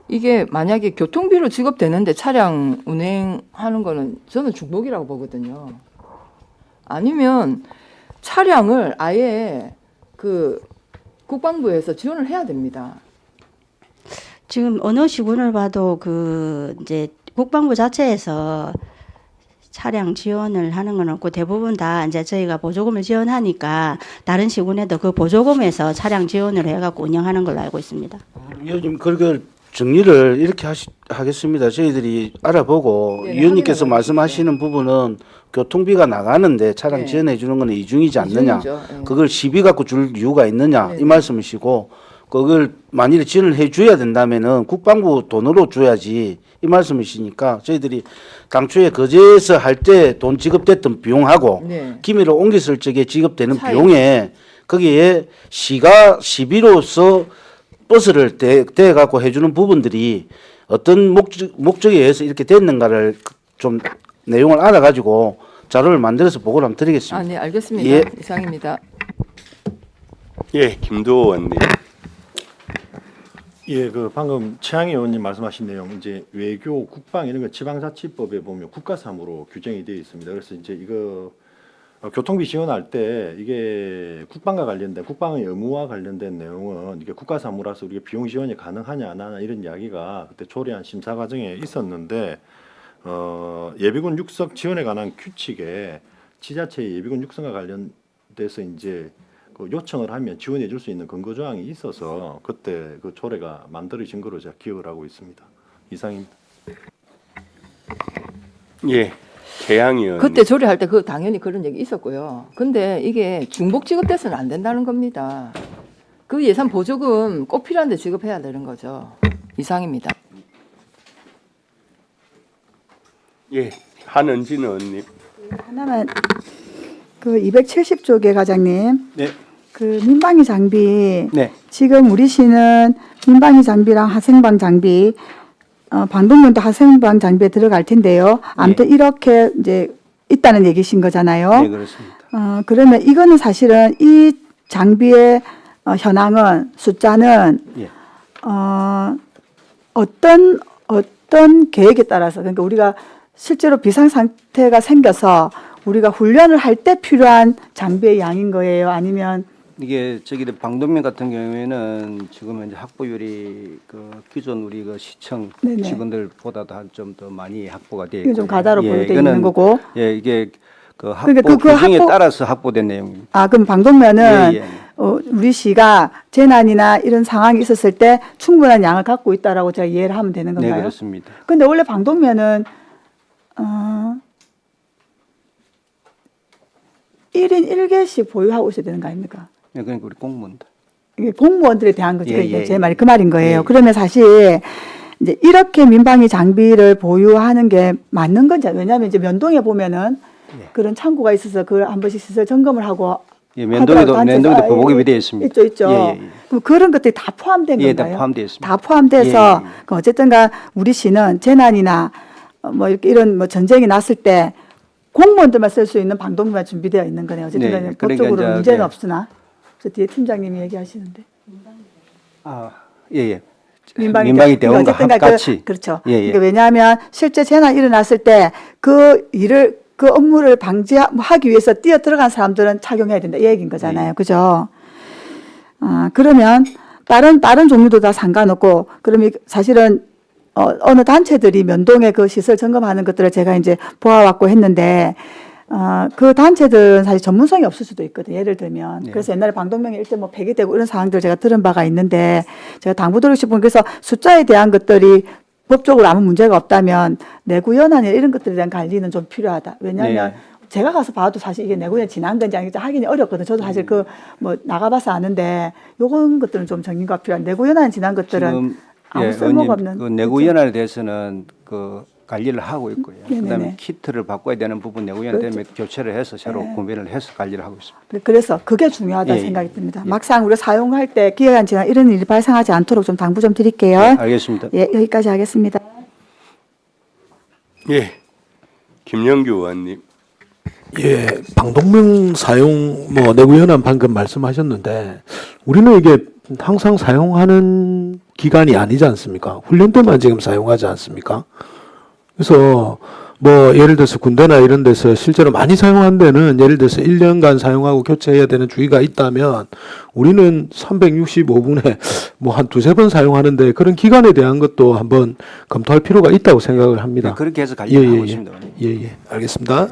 이게 만약에 교통비로 지급되는데 차량 운행하는 거는 저는 중복이라고 보거든요. 아니면 차량을 아예 그 국방부에서 지원을 해야 됩니다. 지금 어느 시군을 봐도 그 이제 국방부 자체에서 차량 지원을 하는 건 없고 대부분 다 이제 저희가 보조금을 지원하니까 다른 시군에도 그 보조금에서 차량 지원을 해갖고 운영하는 걸로 알고 있습니다. 위원님 그걸 정리를 이렇게 하겠습니다. 저희들이 알아보고 네, 위원님께서 확인해 말씀하시는 부분은 교통비가 나가는데 차량 네. 지원해 주는 건 이중이지 않느냐. 이중이죠. 예. 그걸 시비 갖고 줄 이유가 있느냐 네. 이 말씀이시고 그걸 만일에 지원을 해 줘야 된다면은 국방부 돈으로 줘야지 이 말씀이시니까 저희들이 당초에 거제에서 할 때 돈 지급됐던 비용하고 네. 김해로 옮겼을 적에 지급되는 차이. 비용에 거기에 시가 시비로서 버스를 대 갖고 해주는 부분들이 어떤 목적에 의해서 이렇게 됐는가를 좀 내용을 알아가지고 자료를 만들어서 보고를 한번 드리겠습니다. 아, 네, 알겠습니다. 예. 이상입니다. 예, 김두호 의원님. 예, 그 방금 최양희 의원님 말씀하신 내용 이제 외교, 국방 이런 거 지방자치법에 보면 국가사무로 규정이 되어 있습니다. 그래서 이제 이거 교통비 지원할 때 이게 국방과 관련된 국방의 의무와 관련된 내용은 이게 국가사무라서 우리가 비용 지원이 가능하냐 안 하냐 이런 이야기가 그때 초래한 심사 과정에 있었는데 예비군 육성 지원에 관한 규칙에 지자체의 예비군 육성과 관련돼서 이제 그 요청을 하면 지원해 줄 수 있는 근거 조항이 있어서 그때 그 조례가 만들어진 거로 제가 기억을 하고 있습니다. 이상입니다. 예, 최양희 의원님. 그때 조례할 때 그 당연히 그런 얘기 있었고요. 근데 이게 중복 지급돼서는 안 된다는 겁니다. 그 예산 보조금 꼭 필요한데 지급해야 되는 거죠. 이상입니다. 예, 한은진 의원님. 하나만 그 270쪽에 과장님 네. 그 민방위 장비 네. 지금 우리 시는 민방위 장비랑 하생방 장비 방독면도 하생방 장비에 들어갈 텐데요. 아무튼 이렇게 이제 있다는 얘기신 거잖아요. 네, 그렇습니다. 그러면 이거는 사실은 이 장비의 현황은 숫자는 예. 어떤 계획에 따라서 그러니까 우리가 실제로 비상 상태가 생겨서 우리가 훈련을 할 때 필요한 장비의 양인 거예요. 아니면 이게 저기 방독면 같은 경우에는 지금 현재 확보율이 그 기존 우리 그 시청 네네. 직원들보다도 좀 더 많이 확보가 되어 이게 있고 좀 가다롭게 돼 이거는 있는 거고. 예, 이게 그 확보 그러니까 그 규정에 확보- 따라서 확보된 내용입니다. 그럼 방독면은 예, 예. 우리 시가 재난이나 이런 상황이 있었을 때 충분한 양을 갖고 있다라고 제가 이해를 하면 되는 네, 건가요? 그렇습니다. 근데 원래 방독면은 1인 1개씩 보유하고 있어야 되는 거 아닙니까? 네, 그러니까 우리 공무원들. 이게 공무원들에 대한 거죠. 예, 이제 예, 제 예. 말이 그 말인 거예요. 예, 예. 그러면 사실 이제 이렇게 민방위 장비를 보유하는 게 맞는 건지 왜냐하면 이제 면동에 보면은 그런 창고가 있어서 그걸 한 번씩 시설 점검을 하고 예, 면동에도 하더라도 면동에도 단체에서- 보복이 예, 되어 있습니다. 있죠, 있죠. 예, 예, 예. 그럼 그런 것들이 다 포함된 예, 다 건가요? 포함되어 있습니다. 다 포함돼서 예, 예. 그 어쨌든가 우리 시는 재난이나 뭐 이렇게 이런 뭐 전쟁이 났을 때 공무원들만 쓸 수 있는 방독면만 준비되어 있는 거네요. 어쨌든 네, 간에 그러니까 법적으로 이제 문제는 네. 없으나 저 뒤에 팀장님이 얘기하시는데 예, 예. 민방위 대원과 어쨌든가 같이. 그렇죠. 예, 예. 그러니까 왜냐하면 실제 재난 일어났을 때 그 일을 그 업무를 방지하기 위해서 뛰어 들어간 사람들은 착용해야 된다 이 얘기인 거잖아요. 그죠? 그러면 다른 종류도 다 상관없고 그러면 사실은 어느 단체들이 면동의 그 시설 점검하는 것들을 제가 이제 보아왔고 했는데 그 단체들은 사실 전문성이 없을 수도 있거든요. 예를 들면. 네. 그래서 옛날에 방독면이 일제 뭐 폐기되고 이런 상황들 제가 들은 바가 있는데 제가 당부드리고 싶은 게 그래서 숫자에 대한 것들이 법적으로 아무 문제가 없다면 내구연한이나 이런 것들에 대한 관리는 좀 필요하다. 왜냐하면 네. 제가 가서 봐도 사실 이게 내구연 지난 건지 아닌지 확인이 어렵거든요. 저도 사실 그 뭐 나가봐서 아는데 요런 것들은 좀 정리가 필요한 내구연한 지난 것들은 지금 아무 예, 쓸모가 의원님, 없는. 그 내구 연한에 대해서는 그 관리를 하고 있고요. 네네네. 그다음에 키트를 바꿔야 되는 부분 내후년 되면 교체를 해서 새로 구매를 해서 관리를 하고 있습니다. 그래서 그게 중요하다 예, 생각이 예, 듭니다. 예. 막상 우리가 사용할 때 기간 지나 이런 일이 발생하지 않도록 좀 당부 좀 드릴게요. 알겠습니다. 예, 여기까지 하겠습니다. 예, 김영규 의원님. 예, 방독면 사용 뭐 내구현안 방금 말씀하셨는데 우리는 이게 항상 사용하는 기간이 아니지 않습니까? 훈련 때만 지금 사용하지 않습니까? 그래서 뭐 예를 들어서 군대나 이런 데서 실제로 많이 사용한 데는 예를 들어서 1년간 사용하고 교체해야 되는 주의가 있다면 우리는 365분에 뭐 한 두세 번 사용하는데 그런 기간에 대한 것도 한번 검토할 필요가 있다고 생각을 합니다. 그렇게 해서 관리를 하고 예. 있습니다. 예, 알겠습니다.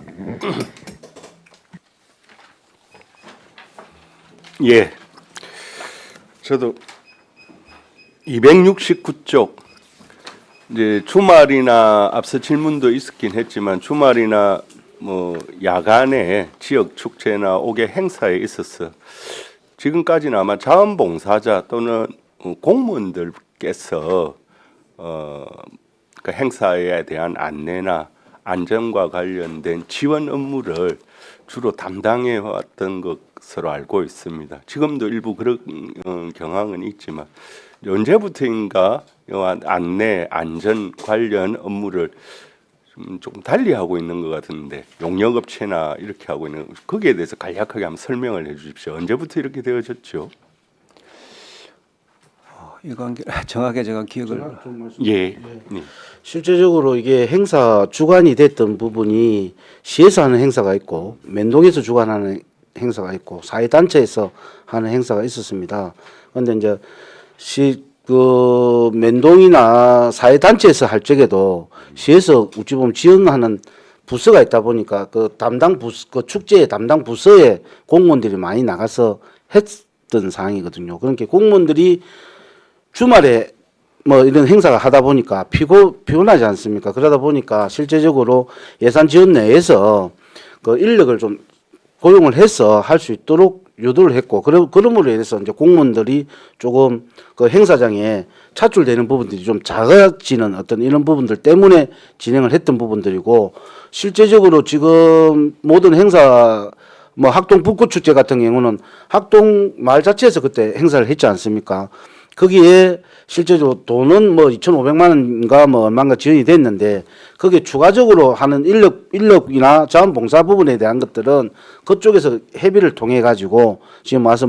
예, 저도 269쪽 이제 주말이나 앞서 질문도 있었긴 했지만 주말이나 뭐 야간에 지역 축제나 옥외 행사에 있어서 지금까지는 아마 자원봉사자 또는 공무원들께서 그 행사에 대한 안내나 안전과 관련된 지원 업무를 주로 담당해 왔던 것으로 알고 있습니다. 지금도 일부 그런 경향은 있지만 언제부터인가 안내, 안전 관련 업무를 조금 달리 하고 있는 것 같은데 용역업체나 이렇게 하고 있는 거기에 대해서 간략하게 한번 설명을 해주십시오. 언제부터 이렇게 되어졌죠? 이건 정확하게 제가 기억을 예. 실제적으로 이게 행사 주관이 됐던 부분이 시에서 하는 행사가 있고 면동에서 주관하는 행사가 있고 사회단체에서 하는 행사가 있었습니다. 그런데 이제 그 면동이나 사회단체에서 할 적에도 시에서 어찌 보면 지원하는 부서가 있다 보니까 그 담당 부서, 그 축제의 담당 부서에 공무원들이 많이 나가서 했던 상황이거든요. 그러니까 공무원들이 주말에 뭐 이런 행사가 하다 보니까 피곤하지 않습니까? 그러다 보니까 실제적으로 예산 지원 내에서 그 인력을 좀 고용을 해서 할 수 있도록 유도를 했고, 그러므로 인해서 이제 공무원들이 조금 그 행사장에 차출되는 부분들이 좀 작아지는 어떤 이런 부분들 때문에 진행을 했던 부분들이고, 실제적으로 지금 모든 행사 뭐 학동 붓꽃축제 같은 경우는 학동 마을 자체에서 그때 행사를 했지 않습니까? 거기에 실제적으로 돈은 뭐 2,500만 원인가 뭐 얼마인가 지원이 됐는데 거기에 추가적으로 하는 인력이나 자원봉사 부분에 대한 것들은 그쪽에서 협의를 통해 가지고 지금 와서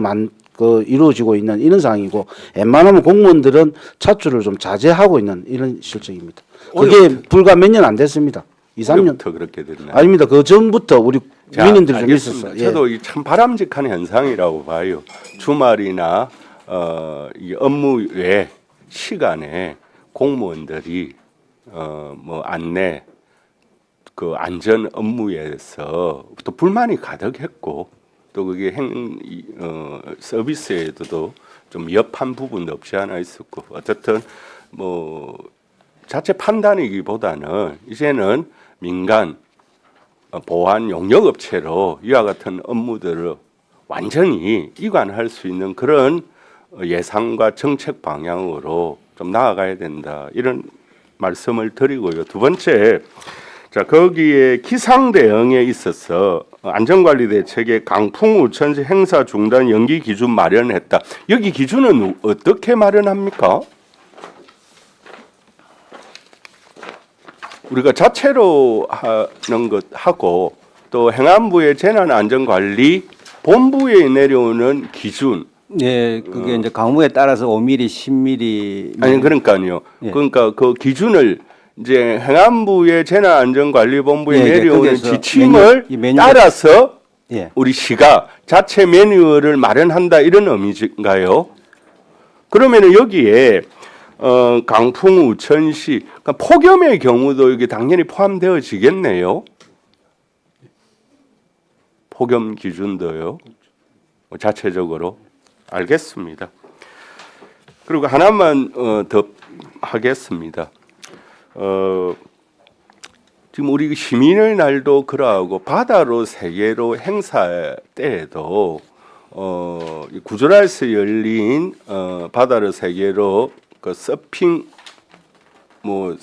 이루어지고 있는 이런 상황이고, 웬만하면 공무원들은 차출을 좀 자제하고 있는 이런 실정입니다. 그게 불과 몇 년 안 됐습니다. 2, 3년. 부터 그렇게 됐나요? 아닙니다. 그 전부터 우리 민원들이 좀 알겠습니다. 있었어요. 예. 저도 이 참 바람직한 현상이라고 봐요. 주말이나 이 업무 외 시간에 공무원들이 뭐 안내, 그 안전 업무에서 또 불만이 가득했고, 또 그게 서비스에도 좀 미흡한 부분도 없지 않아 있었고, 어쨌든 뭐 자체 판단이기보다는 이제는 민간 보안 용역업체로 이와 같은 업무들을 완전히 이관할 수 있는 그런 예상과 정책 방향으로 좀 나아가야 된다, 이런 말씀을 드리고요. 두 번째, 자, 거기에 기상 대응에 있어서 안전관리 대책에 강풍 우천시 행사 중단 연기 기준 마련했다. 여기 기준은 어떻게 마련합니까? 우리가 자체로 하는 것하고 또 행안부의 재난안전관리 본부에 내려오는 기준. 네, 그게 이제 강무에 따라서 5mm, 10mm. 아니 그러니까요. 예. 그러니까 그 기준을 이제 행안부의 재난안전관리본부에 예, 예, 내려오는 거기에서 지침을 매뉴얼. 따라서 예. 우리 시가 자체 매뉴얼을 마련한다, 이런 의미인가요? 그러면은 여기에 강풍 우천시, 그러니까 폭염의 경우도 이게 당연히 포함되어지겠네요. 폭염 기준도요. 자체적으로. 알겠습니다. 그리고 하나만 더 하겠습니다. 지금 우리 시민의 날도 그러하고 바다로 세계로 행사 때에도 구조라에서 열린 바다로 세계로 그 서핑 뭐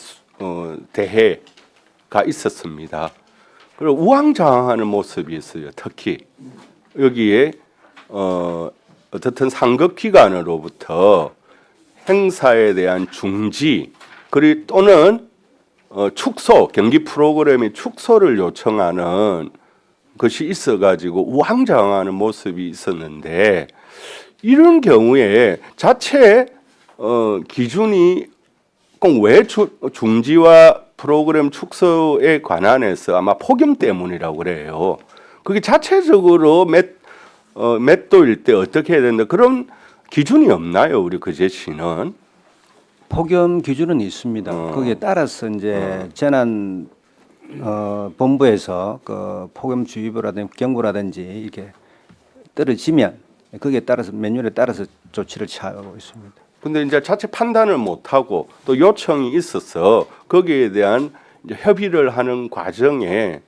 대회가 있었습니다. 그리고 우왕좌왕하는 모습이 있어요. 특히 여기에 어떻든 상급 기관으로부터 행사에 대한 중지 그리고 또는 축소 경기 프로그램의 축소를 요청하는 것이 있어가지고 우왕좌왕하는 모습이 있었는데 이런 경우에 자체 기준이 꼭 왜 중지와 프로그램 축소에 관한해서 아마 폭염 때문이라고 그래요. 그게 자체적으로 몇 도일 때 어떻게 해야 된다 그런 기준이 없나요, 우리 거제시는? 폭염 기준은 있습니다. 거기에 따라서 이제 재난 본부에서 그 폭염주의보라든지 경보라든지 이렇게 떨어지면 거기에 따라서 매뉴얼에 따라서 조치를 취하고 있습니다. 근데 이제 자체 판단을 못 하고 또 요청이 있어서 거기에 대한 이제 협의를 하는 과정에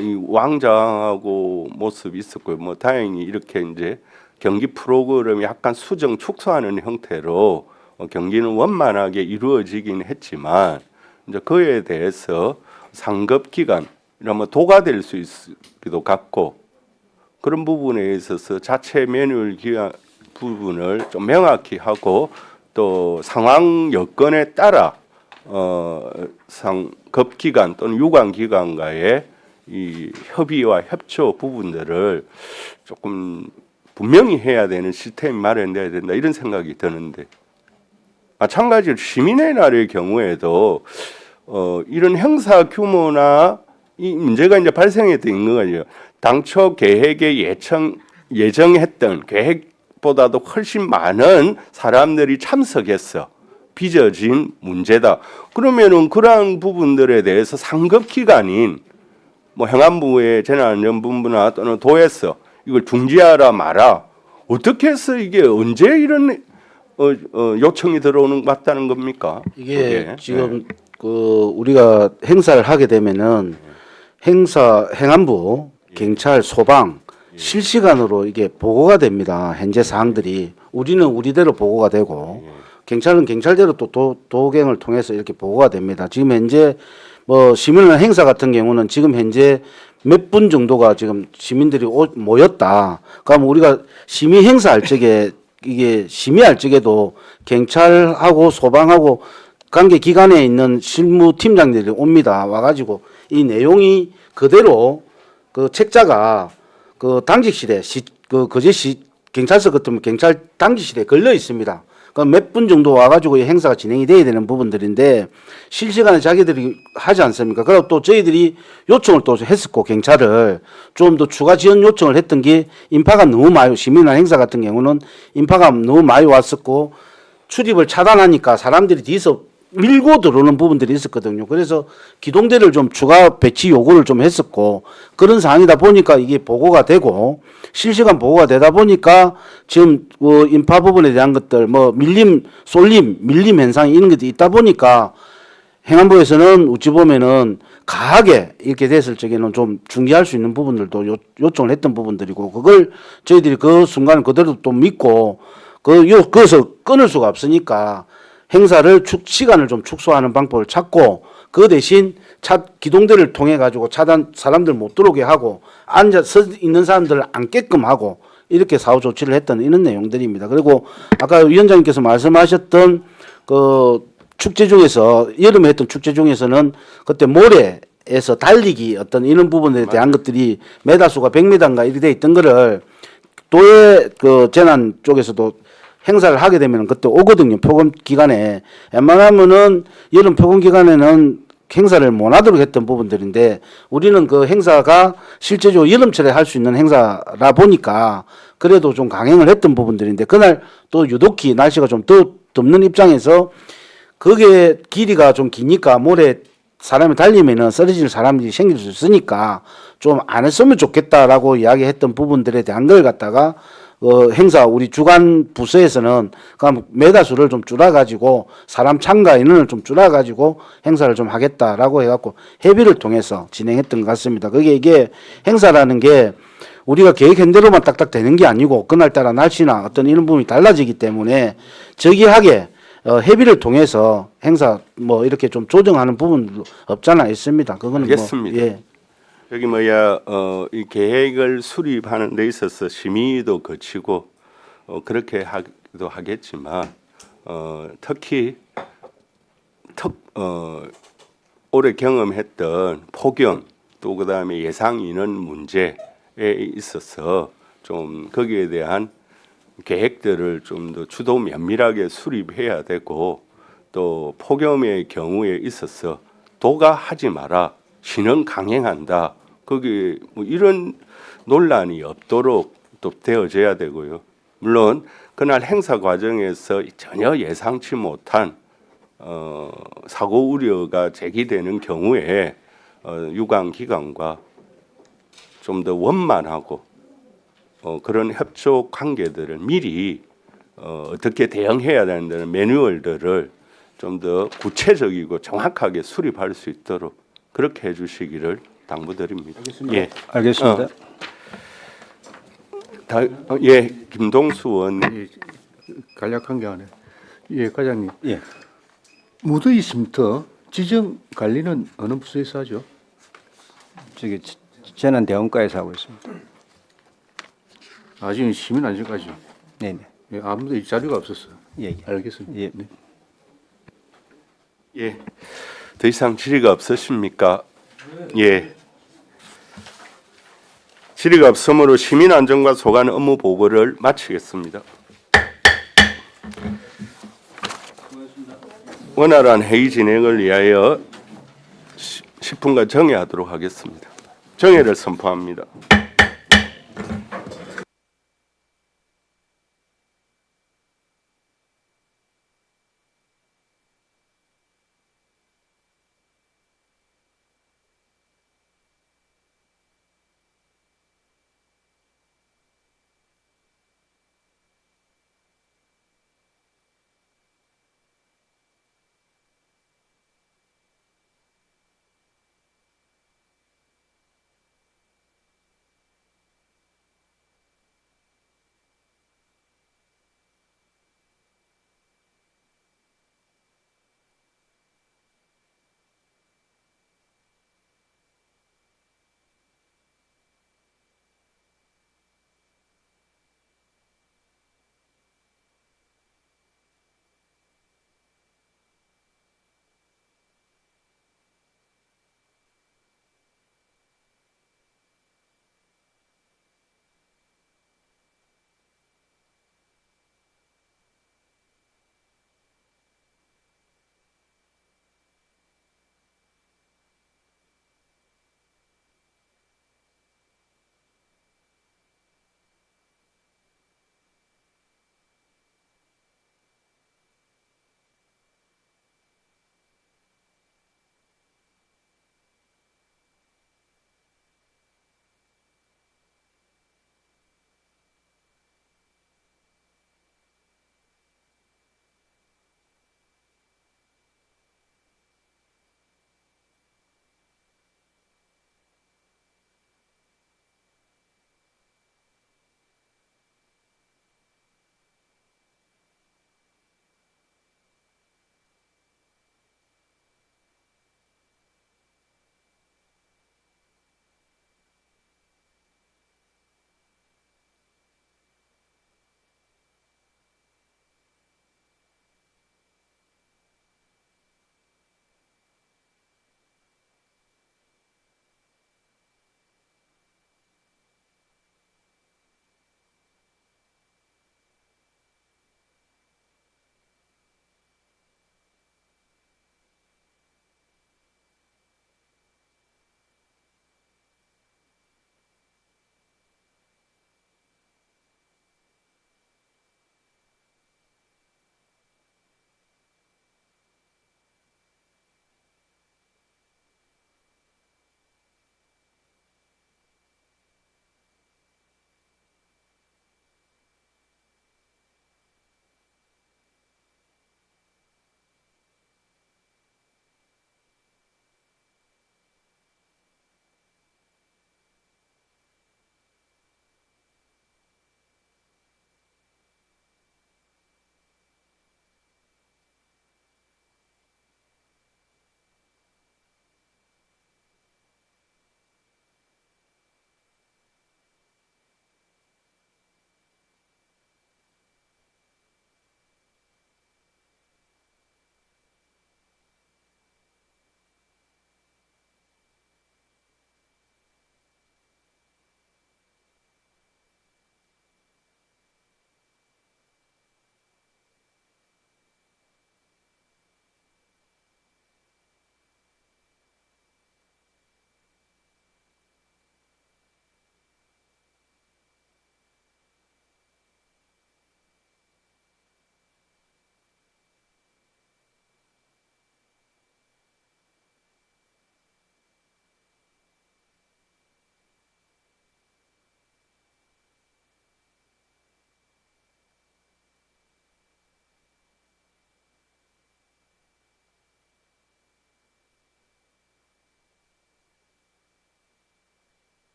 이 왕좌왕하고 모습이 있었고요. 뭐 다행히 이렇게 이제 경기 프로그램이 약간 수정 축소하는 형태로 경기는 원만하게 이루어지긴 했지만 이제 그에 대해서 상급 기관 이러면 도가될 수 있기도 같고 그런 부분에 있어서 자체 매뉴얼 기관 부분을 좀 명확히 하고 또 상황 여건에 따라 상급 기관 또는 유관 기관과의 이 협의와 협조 부분들을 조금 분명히 해야 되는 시스템이 마련돼야 된다 이런 생각이 드는데 마찬가지로 시민의 날의 경우에도 이런 행사 규모나 이 문제가 이제 발생했던 거죠. 당초 계획에 예정했던 계획보다도 훨씬 많은 사람들이 참석했어. 빚어진 문제다. 그러면은 그러한 부분들에 대해서 상급 기관인 뭐 행안부의 재난안전본부나 또는 도에서 이걸 중지하라 마라. 어떻게 해서 이게 언제 이런 요청이 들어오는 것 같다는 겁니까? 이게 그게? 지금 그 우리가 행사를 하게 되면은 행안부, 경찰, 소방 실시간으로 이게 보고가 됩니다. 현재 사항들이 우리는 우리대로 보고가 되고 경찰은 경찰대로 또 도경을 통해서 이렇게 보고가 됩니다. 지금 현재 뭐 시민의 행사 같은 경우는 지금 현재 몇 분 정도가 지금 시민들이 모였다. 그러면 우리가 시민 행사할 적에 이게 심의할 적에도 경찰하고 소방하고 관계 기관에 있는 실무팀장들이 옵니다. 와가지고 이 내용이 그대로 그 책자가 그 당직실에 그 거제시 경찰서 같으면 경찰 당직실에 걸려 있습니다. 그러니까 몇 분 정도 와가지고 이 행사가 진행이 돼야 되는 부분들인데 실시간에 자기들이 하지 않습니까? 그리고 또 저희들이 요청을 또 했었고 경찰을 좀 더 추가 지원 요청을 했던 게 인파가 너무 많이 시민단 행사 같은 경우는 인파가 너무 많이 왔었고 출입을 차단하니까 사람들이 뒤에서 밀고 들어오는 부분들이 있었거든요. 그래서 기동대를 좀 추가 배치 요구를 좀 했었고 그런 상황이다 보니까 이게 보고가 되고 실시간 보고가 되다 보니까 지금 인파 부분에 대한 것들 뭐 밀림, 쏠림, 밀림 현상이 이런 것들이 있다 보니까 행안부에서는 어찌 보면은 가하게 이렇게 됐을 적에는 좀 중지할 수 있는 부분들도 요청을 했던 부분들이고 그걸 저희들이 그 순간 그대로 또 믿고 거기서 끊을 수가 없으니까 행사를 시간을 좀 축소하는 방법을 찾고 그 대신 기동대를 통해 가지고 사람들 못 들어오게 하고 앉아서 있는 사람들을 앉게끔 하고 이렇게 사후 조치를 했던 이런 내용들입니다. 그리고 아까 위원장님께서 말씀하셨던 그 축제 중에서 여름에 했던 축제 중에서는 그때 모래에서 달리기 어떤 이런 부분에 대한 것들이 메다수가 100m인가 이렇게 돼 있던 거를 도의 그 재난 쪽에서도 행사를 하게 되면 그때 오거든요. 폭염 기간에. 웬만하면은 여름 폭염 기간에는 행사를 못 하도록 했던 부분들인데 우리는 그 행사가 실제적으로 여름철에 할 수 있는 행사라 보니까 그래도 좀 강행을 했던 부분들인데 그날 또 유독히 날씨가 좀 더 덥는 입장에서 그게 길이가 좀 기니까 모래 사람이 달리면은 쓰러질 사람들이 생길 수 있으니까 좀 안 했으면 좋겠다라고 이야기했던 부분들에 대한 걸 갖다가 행사 우리 주관 부서에서는 그럼 메다수를 좀 줄여가지고 사람 참가 인원을 좀 줄여가지고 행사를 좀 하겠다라고 해갖고 협의를 통해서 진행했던 것 같습니다. 그게 이게 행사라는 게 우리가 계획한 대로만 딱딱 되는 게 아니고 그날따라 날씨나 어떤 이런 부분이 달라지기 때문에 저기하게 협의를 통해서 행사 뭐 이렇게 좀 조정하는 부분도 없잖아 있습니다. 그거는 알겠습니다. 뭐, 예. 여기 이 계획을 수립하는 데 있어서 심의도 거치고 그렇게 하기도 하겠지만 특히 올해 경험했던 폭염 또 그다음에 예상 인원 문제에 있어서 좀 거기에 대한 계획들을 좀 더 주도 면밀하게 수립해야 되고 또 폭염의 경우에 있어서 도가 하지 마라 신은 강행한다 거기 뭐 이런 논란이 없도록 또 되어져야 되고요. 물론 그날 행사 과정에서 전혀 예상치 못한 사고 우려가 제기되는 경우에 유관 기관과 좀 더 원만하고 그런 협조 관계들을 미리 어떻게 대응해야 되는 매뉴얼들을 좀 더 구체적이고 정확하게 수립할 수 있도록 그렇게 해주시기를 당부드립니다. 예, 알겠습니다. 예, 김동수 의원. 예, 간략한 게 아니에요. 예, 과장님. 예. 무더위 쉼터 지정 관리는 어느 부서에서 하죠? 저기 재난대응과에서 하고 있습니다. 아직은 시민 안전까지. 네네. 예, 아무도 이 자료가 없었어요. 예, 예. 알겠습니다. 예. 네. 예, 더 이상 질의가 없으십니까? 예. 질의가 없으므로 시민안전과 소관 업무 보고를 마치겠습니다. 원활한 회의 진행을 위하여 10분간 정회하도록 하겠습니다. 정회를 선포합니다.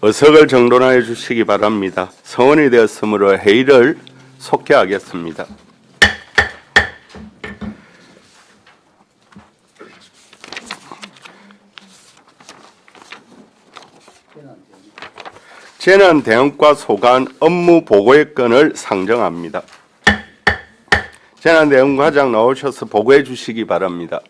의석을 정돈하여 주시기 바랍니다. 성원이 되었으므로 회의를 속개하겠습니다. 재난 대응과 소관 업무 보고의 건을 상정합니다. 재난 대응 과장 나오셔서 보고해 주시기 바랍니다.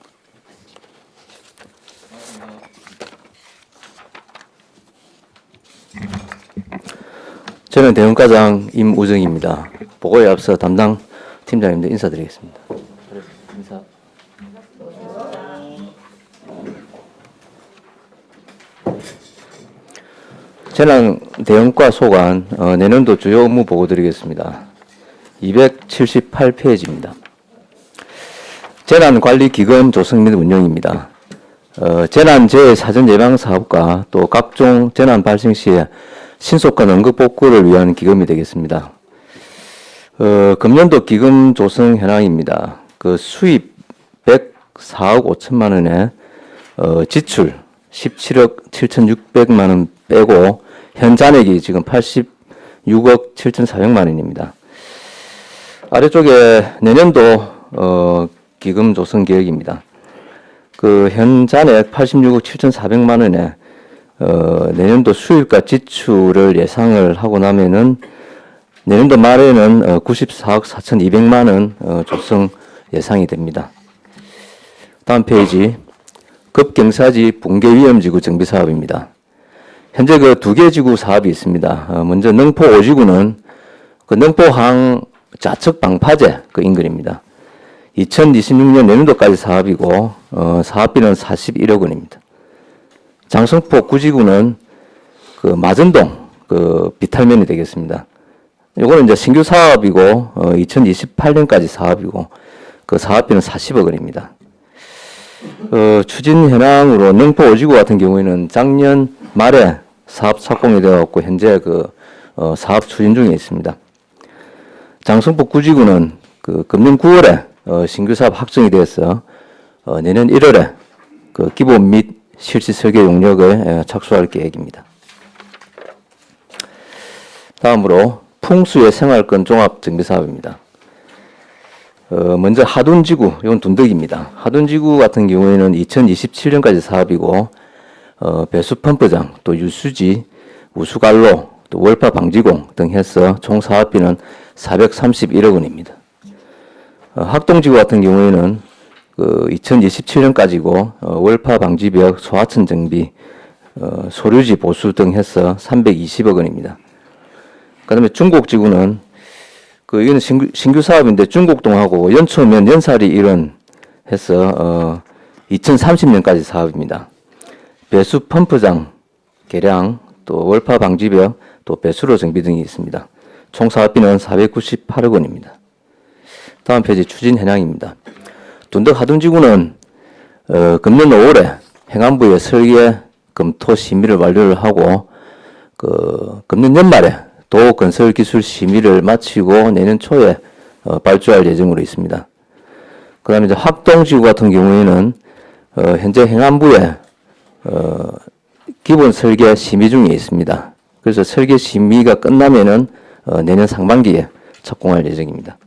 저는 대응과장 임우정입니다. 보고에 앞서 담당 팀장님들 인사드리겠습니다. 인사. 재난 대응과 소관 내년도 주요 업무 보고 드리겠습니다. 278페이지입니다. 재난관리기금 조성 및 운영입니다. 재난재해 사전 예방 사업과 또 각종 재난 발생 시에 신속한 응급 복구를 위한 기금이 되겠습니다. 금년도 기금 조성 현황입니다. 그 수입 104억 5천만 원에 지출 17억 7,600만 원 빼고 현 잔액이 지금 86억 7,400만 원입니다. 아래쪽에 내년도 기금 조성 계획입니다. 그 현 잔액 86억 7,400만 원에 내년도 수입과 지출을 예상을 하고 나면은 내년도 말에는 94억 4,200만 원 조성 예상이 됩니다. 다음 페이지. 급경사지 붕괴위험지구 정비사업입니다. 현재 그 2개 지구 사업이 있습니다. 먼저 능포 5지구는 그 능포항 좌측 방파제 그 인근입니다. 2026년 내년도까지 사업이고 사업비는 41억 원입니다. 장성포 9지구는 그 마전동 그 비탈면이 되겠습니다. 이거는 이제 신규 사업이고 2028년까지 사업이고 그 사업비는 40억 원입니다. 추진 현황으로 능포 5지구 같은 경우에는 작년 말에 사업 착공이 되었고 현재 그 사업 추진 중에 있습니다. 장성포 9지구는 그 금년 9월에 신규 사업 확정이 되어서 내년 1월에 그 기본 및 실시 설계 용역을 착수할 계획입니다. 다음으로 풍수의 생활권 종합 정비 사업입니다. 먼저 하둔지구, 이건 둔덕입니다. 하둔지구 같은 경우에는 2027년까지 사업이고 배수 펌프장, 또 유수지, 우수관로, 또 월파 방지공 등 해서 총 사업비는 431억 원입니다. 학동지구 같은 경우에는 그 2027년까지고 월파 방지벽, 소하천 정비, 소류지 보수 등 해서 320억 원입니다. 그다음에 중곡지구는 그 이거는 신규 사업인데 중곡동하고 연초면 연살이 일원 해서 2030년까지 사업입니다. 배수 펌프장 개량, 또 월파 방지벽, 또 배수로 정비 등이 있습니다. 총 사업비는 498억 원입니다. 다음 페이지 추진 현황입니다. 둔덕 하둔지구는 금년 5월에 행안부에 설계 검토 심의를 완료를 하고 그 금년 연말에 도 건설 기술 심의를 마치고 내년 초에 발주할 예정으로 있습니다. 그다음에 이제 학동지구 같은 경우에는 현재 행안부에 기본 설계 심의 중에 있습니다. 그래서 설계 심의가 끝나면은 내년 상반기에 착공할 예정입니다.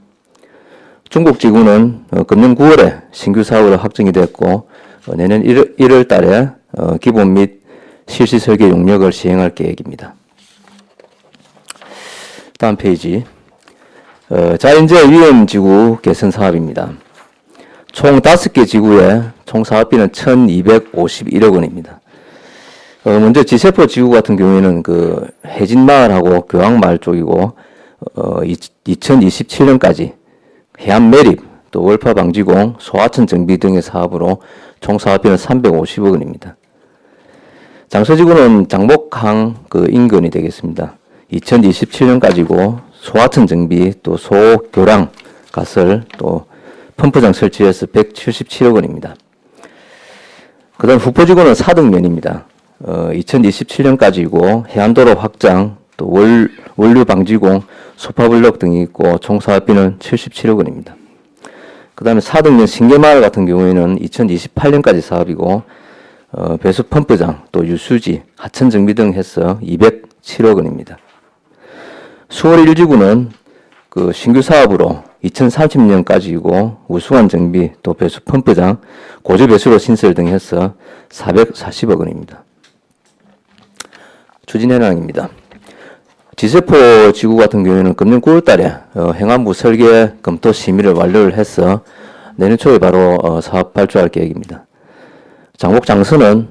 중곡지구는 금년 9월에 신규 사업으로 확정이 됐고 내년 1월 달에 기본 및 실시 설계 용역을 시행할 계획입니다. 다음 페이지. 자연재해 위험지구 개선 사업입니다. 총 5개 지구에 총 사업비는 1,251억 원입니다. 먼저 지세포 지구 같은 경우에는 그 해진마을하고 교황마을 쪽이고 2027년까지 해안 매립, 또 월파 방지공, 소하천 정비 등의 사업으로 총 사업비는 350억 원입니다. 장서지구는 장목항 그 인근이 되겠습니다. 2027년까지고 소하천 정비, 또 소교량 가설, 또 펌프장 설치해서 177억 원입니다. 그 다음 후포지구는 사등면입니다. 2027년까지고 해안도로 확장, 또 원류 방지공, 소파블럭 등이 있고 총 사업비는 77억 원입니다. 그 다음에 사등면 신계마을 같은 경우에는 2028년까지 사업이고 배수 펌프장, 또 유수지, 하천 정비 등 해서 207억 원입니다. 수월 1지구는 그 신규 사업으로 2030년까지이고 우수관 정비, 또 배수 펌프장, 고조 배수로 신설 등 해서 440억 원입니다. 추진 현황입니다. 지세포 지구 같은 경우에는 금년 9월달에 행안부 설계 검토 심의를 완료를 해서 내년 초에 바로 사업 발주할 계획입니다. 장곡 장선은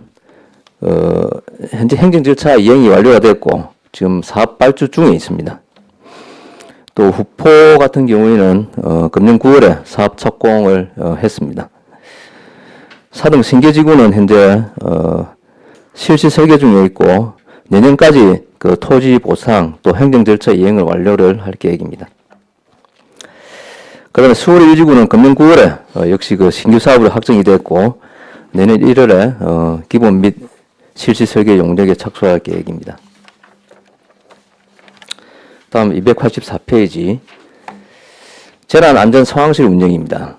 현재 행정 절차 이행이 완료가 됐고 지금 사업 발주 중에 있습니다. 또 후포 같은 경우에는 금년 9월에 사업 착공을 했습니다. 사등 신계지구는 현재 실시 설계 중에 있고 내년까지 그 토지 보상 또 행정 절차 이행을 완료를 할 계획입니다. 그다음에 수월 1지구는 금년 9월에 역시 그 신규 사업으로 확정이 됐고 내년 1월에 기본 및 실시 설계 용역에 착수할 계획입니다. 다음 284페이지 재난안전상황실 운영입니다.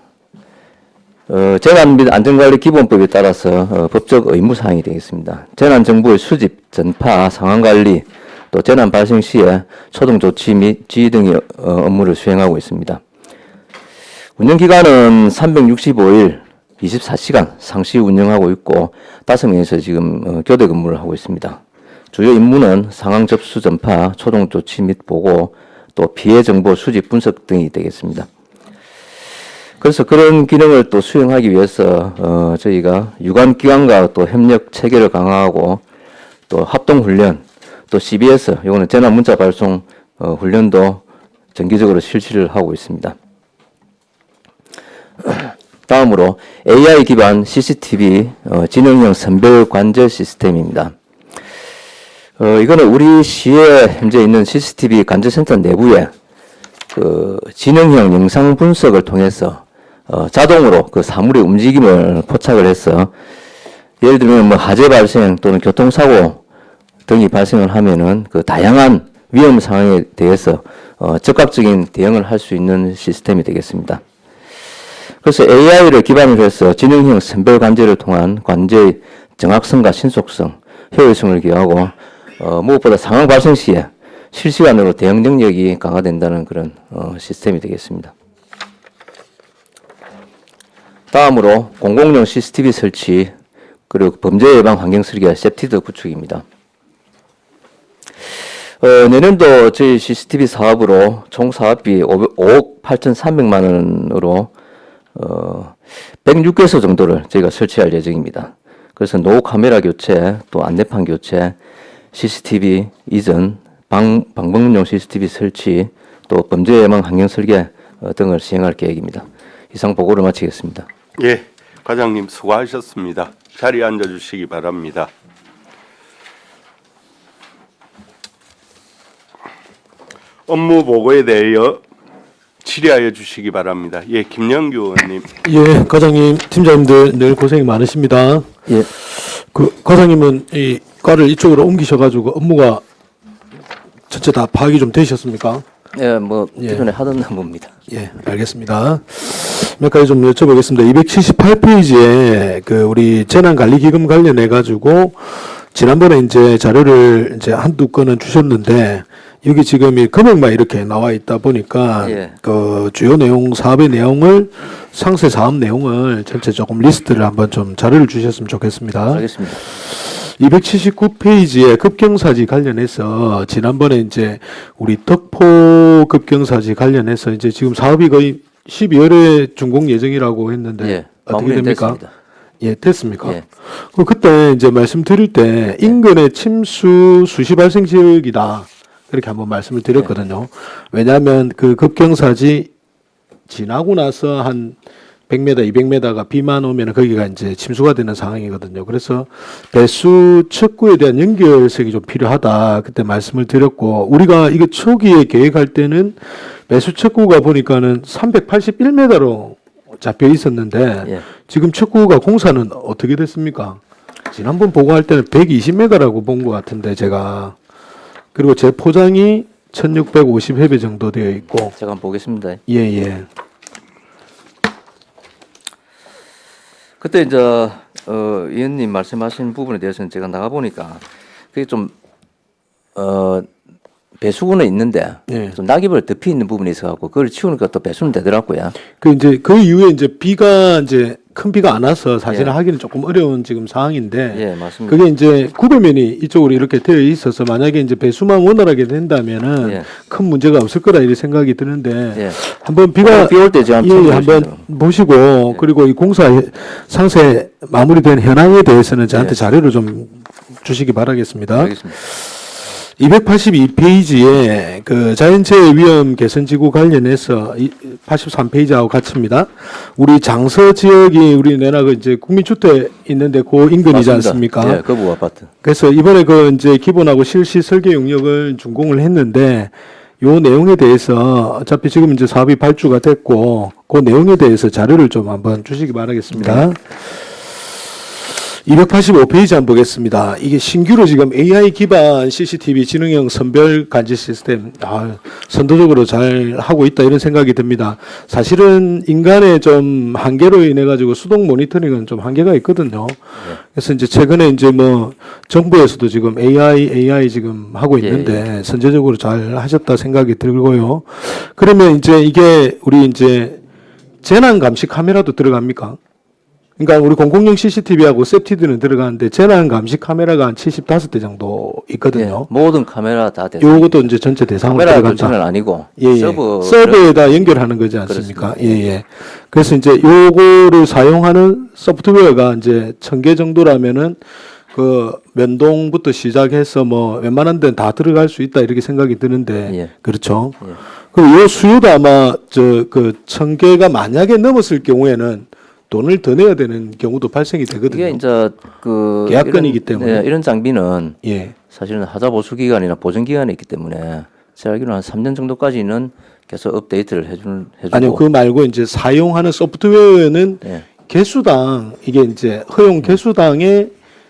재난 및 안전관리 기본법에 따라서 법적 의무사항이 되겠습니다. 재난정보의 수집, 전파, 상황관리, 또 재난 발생 시에 초동조치 및 지휘 등의 업무를 수행하고 있습니다. 운영기간은 365일 24시간 상시 운영하고 있고 5명에서 지금 교대 근무를 하고 있습니다. 주요 임무는 상황 접수 전파, 초동 조치 및 보고, 또 피해 정보 수집 분석 등이 되겠습니다. 그래서 그런 기능을 또 수행하기 위해서 저희가 유관 기관과 또 협력 체계를 강화하고 또 합동 훈련, 또 CBS, 이거는 재난 문자 발송 훈련도 정기적으로 실시를 하고 있습니다. 다음으로 AI 기반 CCTV 지능형 선별 관제 시스템입니다. 이거는 우리 시에 현재 있는 CCTV 관제센터 내부에 그 지능형 영상 분석을 통해서 자동으로 그 사물의 움직임을 포착을 해서 예를 들면 뭐 화재 발생 또는 교통사고 등이 발생을 하면은 그 다양한 위험 상황에 대해서 적극적인 대응을 할 수 있는 시스템이 되겠습니다. 그래서 AI를 기반으로 해서 지능형 선별 관제를 통한 관제의 정확성과 신속성, 효율성을 기하고 무엇보다 상황 발생 시에 실시간으로 대응 능력이 강화된다는 그런 시스템이 되겠습니다. 다음으로 공공용 CCTV 설치 그리고 범죄 예방 환경 설계 세티드 구축입니다. 내년도 저희 CCTV 사업으로 총 사업비 5억 8,300만 원으로 106개소 정도를 저희가 설치할 예정입니다. 그래서 노후 카메라 교체, 또 안내판 교체, CCTV 이전, 방범용 CCTV 설치, 또 범죄 예방 환경 설계 등을 시행할 계획입니다. 이상 보고를 마치겠습니다. 예, 과장님 수고하셨습니다. 자리에 앉아주시기 바랍니다. 업무 보고에 대하여 질의하여 주시기 바랍니다. 예, 김영규 의원님. 예, 과장님, 팀장님들 늘 고생이 많으십니다. 예. 그 과장님은 이 과를 이쪽으로 옮기셔가지고 업무가 전체 다 파악이 좀 되셨습니까? 예, 뭐 기존에 하던 업무입니다. 예, 알겠습니다. 몇 가지 좀 여쭤보겠습니다. 278페이지에 그 우리 재난관리기금 관련해 가지고 지난번에 이제 자료를 이제 한두 건은 주셨는데 여기 지금 이 금액만 이렇게 나와 있다 보니까 예. 그 주요 내용 사업의 내용을 상세 사업 내용을 전체 조금 리스트를 한번 좀 자료를 주셨으면 좋겠습니다. 알겠습니다. 279페이지에 급경사지 관련해서 지난번에 이제 우리 덕포 급경사지 관련해서 이제 지금 사업이 거의 12월에 준공 예정이라고 했는데 예, 어떻게 마무리는 됩니까? 됐습니다. 예, 됐습니까? 예. 그때 이제 말씀드릴 때 인근의 침수 수시 발생 지역이다. 그렇게 한번 말씀을 드렸거든요. 왜냐하면 그 급경사지 지나고 나서 한 100m, 200m가 비만 오면 거기가 이제 침수가 되는 상황이거든요. 그래서 배수 척구에 대한 연결성이 좀 필요하다. 그때 말씀을 드렸고, 우리가 이거 초기에 계획할 때는 배수 척구가 보니까는 381m로 잡혀 있었는데, 예. 지금 척구가 공사는 어떻게 됐습니까? 지난번 보고할 때는 120m라고 본 것 같은데, 제가. 그리고 제 포장이 1650회배 정도 되어 있고, 제가 한번 보겠습니다. 예. 그때 이제 의원님 말씀하신 부분에 대해서는 제가 나가 보니까 그게 좀 배수구는 있는데 예. 좀 낙엽을 덮여 있는 부분이 있어갖고 그걸 치우니까 또 배수는 되더라고요. 그 이후에 이제 비가 이제 큰 비가 안 와서 사실은 예. 하기는 조금 어려운 지금 상황인데 예, 맞습니다. 그게 이제 구배면이 이쪽으로 이렇게 되어 있어서 만약에 이제 배수만 원활하게 된다면은 예. 큰 문제가 없을 거라 이렇게 생각이 드는데 예. 한번 비가 비올 때 제가 한번 한번 참고해주시죠. 보시고 그리고 이 공사 상세 마무리된 현황에 대해서는 저한테 예. 자료를 좀 주시기 바라겠습니다. 알겠습니다. 282페이지에 그 자연재해 위험 개선 지구 관련해서 83페이지하고 같습니다. 우리 장서 지역이 우리 내나 그 이제 국민주택 있는데 그 인근이지 맞습니다. 않습니까? 예, 거부 아파트. 그래서 이번에 그 이제 기본하고 실시 설계 용역을 준공을 했는데 요 내용에 대해서 어차피 지금 이제 사업이 발주가 됐고 그 내용에 대해서 자료를 좀 한번 주시기 바라겠습니다. 285페이지 한번 보겠습니다. 이게 신규로 지금 AI 기반 CCTV 지능형 선별 감지 시스템, 선도적으로 잘 하고 있다 이런 생각이 듭니다. 사실은 인간의 좀 한계로 인해 가지고 수동 모니터링은 좀 한계가 있거든요. 그래서 이제 최근에 이제 뭐 정부에서도 지금 AI 지금 하고 있는데 선제적으로 잘 하셨다 생각이 들고요. 그러면 이제 이게 우리 이제 재난 감시 카메라도 들어갑니까? 그러니까 우리 공공용 CCTV하고 세티드는 들어가는데 재난 감시 카메라가 한 75대 정도 있거든요. 예, 모든 카메라 다 대상. 요것도 이제 전체 대상으로 카메라 들어간다. 전체는 아니고 예, 서버에다 연결하는 거지 않습니까? 예, 예. 그래서 이제 요거를 사용하는 소프트웨어가 이제 1000개 정도라면은 그 면동부터 시작해서 뭐 웬만한 데는 다 들어갈 수 있다 이렇게 생각이 드는데 예. 그렇죠. 예. 그리고 요 수요도 아마 그 1000개가 만약에 넘었을 경우에는 돈을 더 내야 되는 경우도 발생이 되거든요. 이게 이제 그 계약건이기 이런, 때문에. 네, 이런 장비는 예. 사실은 하자 보수 기간이나 보증 기간이 있기 때문에 제가 알기로는 한 3년 정도까지는 계속 업데이트를 해주고 아니요, 그 말고 이제 사용하는 소프트웨어는 예. 개수당 이게 이제 허용 개수당에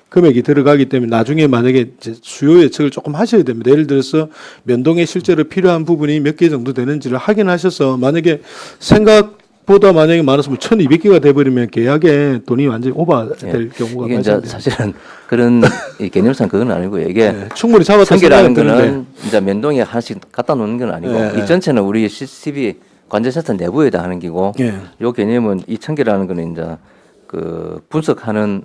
금액이 들어가기 때문에 나중에 만약에 이제 수요 예측을 조금 하셔야 됩니다. 예를 들어서 면동에 실제로 필요한 부분이 몇 개 정도 되는지를 확인하셔서 만약에 생각보다 만약에 많았으면 1,200개가 돼버리면 계약에 돈이 완전히 오버될 경우가 이게 이제 발생돼요. 사실은 그런 이 개념상 그건 아니고요. 이게 네, 충분히 잡았다 선계라는 생각이 드는데. 거는 이제 면동에 하나씩 갖다 놓는 건 아니고 예, 이 전체는 우리 CCTV 관제센터 내부에다 하는 기고 예. 요 개념은 2,000개라는 거는 이제 그 분석하는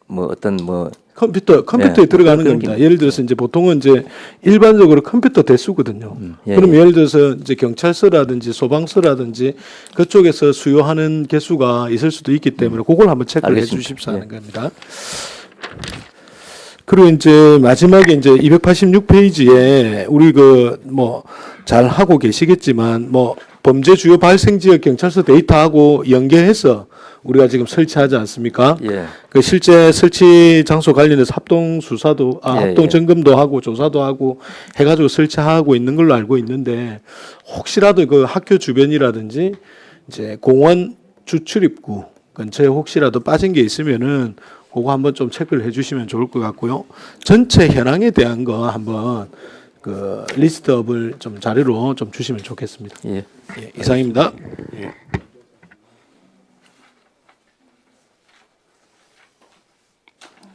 뭐 어떤 뭐 컴퓨터에 네, 들어가는 그런 겁니다. 기능. 예를 들어서 이제 보통은 이제 일반적으로 컴퓨터 대수거든요. 예, 그럼 예. 예를 들어서 이제 경찰서라든지 소방서라든지 그쪽에서 수요하는 개수가 있을 수도 있기 때문에 그걸 한번 체크를 해 알겠습니다. 주십사 하는 예. 겁니다. 그리고 이제 마지막에 이제 286페이지에 우리 그 뭐 잘 하고 계시겠지만 뭐 범죄 주요 발생 지역 경찰서 데이터하고 연계해서 우리가 지금 설치하지 않습니까? 예. 그 실제 설치 장소 관련해서 합동 수사도 예, 합동 예. 점검도 하고 조사도 하고 해가지고 설치하고 있는 걸로 알고 있는데 혹시라도 그 학교 주변이라든지 이제 공원 주출입구 근처에 혹시라도 빠진 게 있으면은 그거 한번 좀 체크를 해주시면 좋을 것 같고요. 전체 현황에 대한 거 한번 그 리스트업을 좀 자료로 좀 주시면 좋겠습니다. 예. 예, 이상입니다.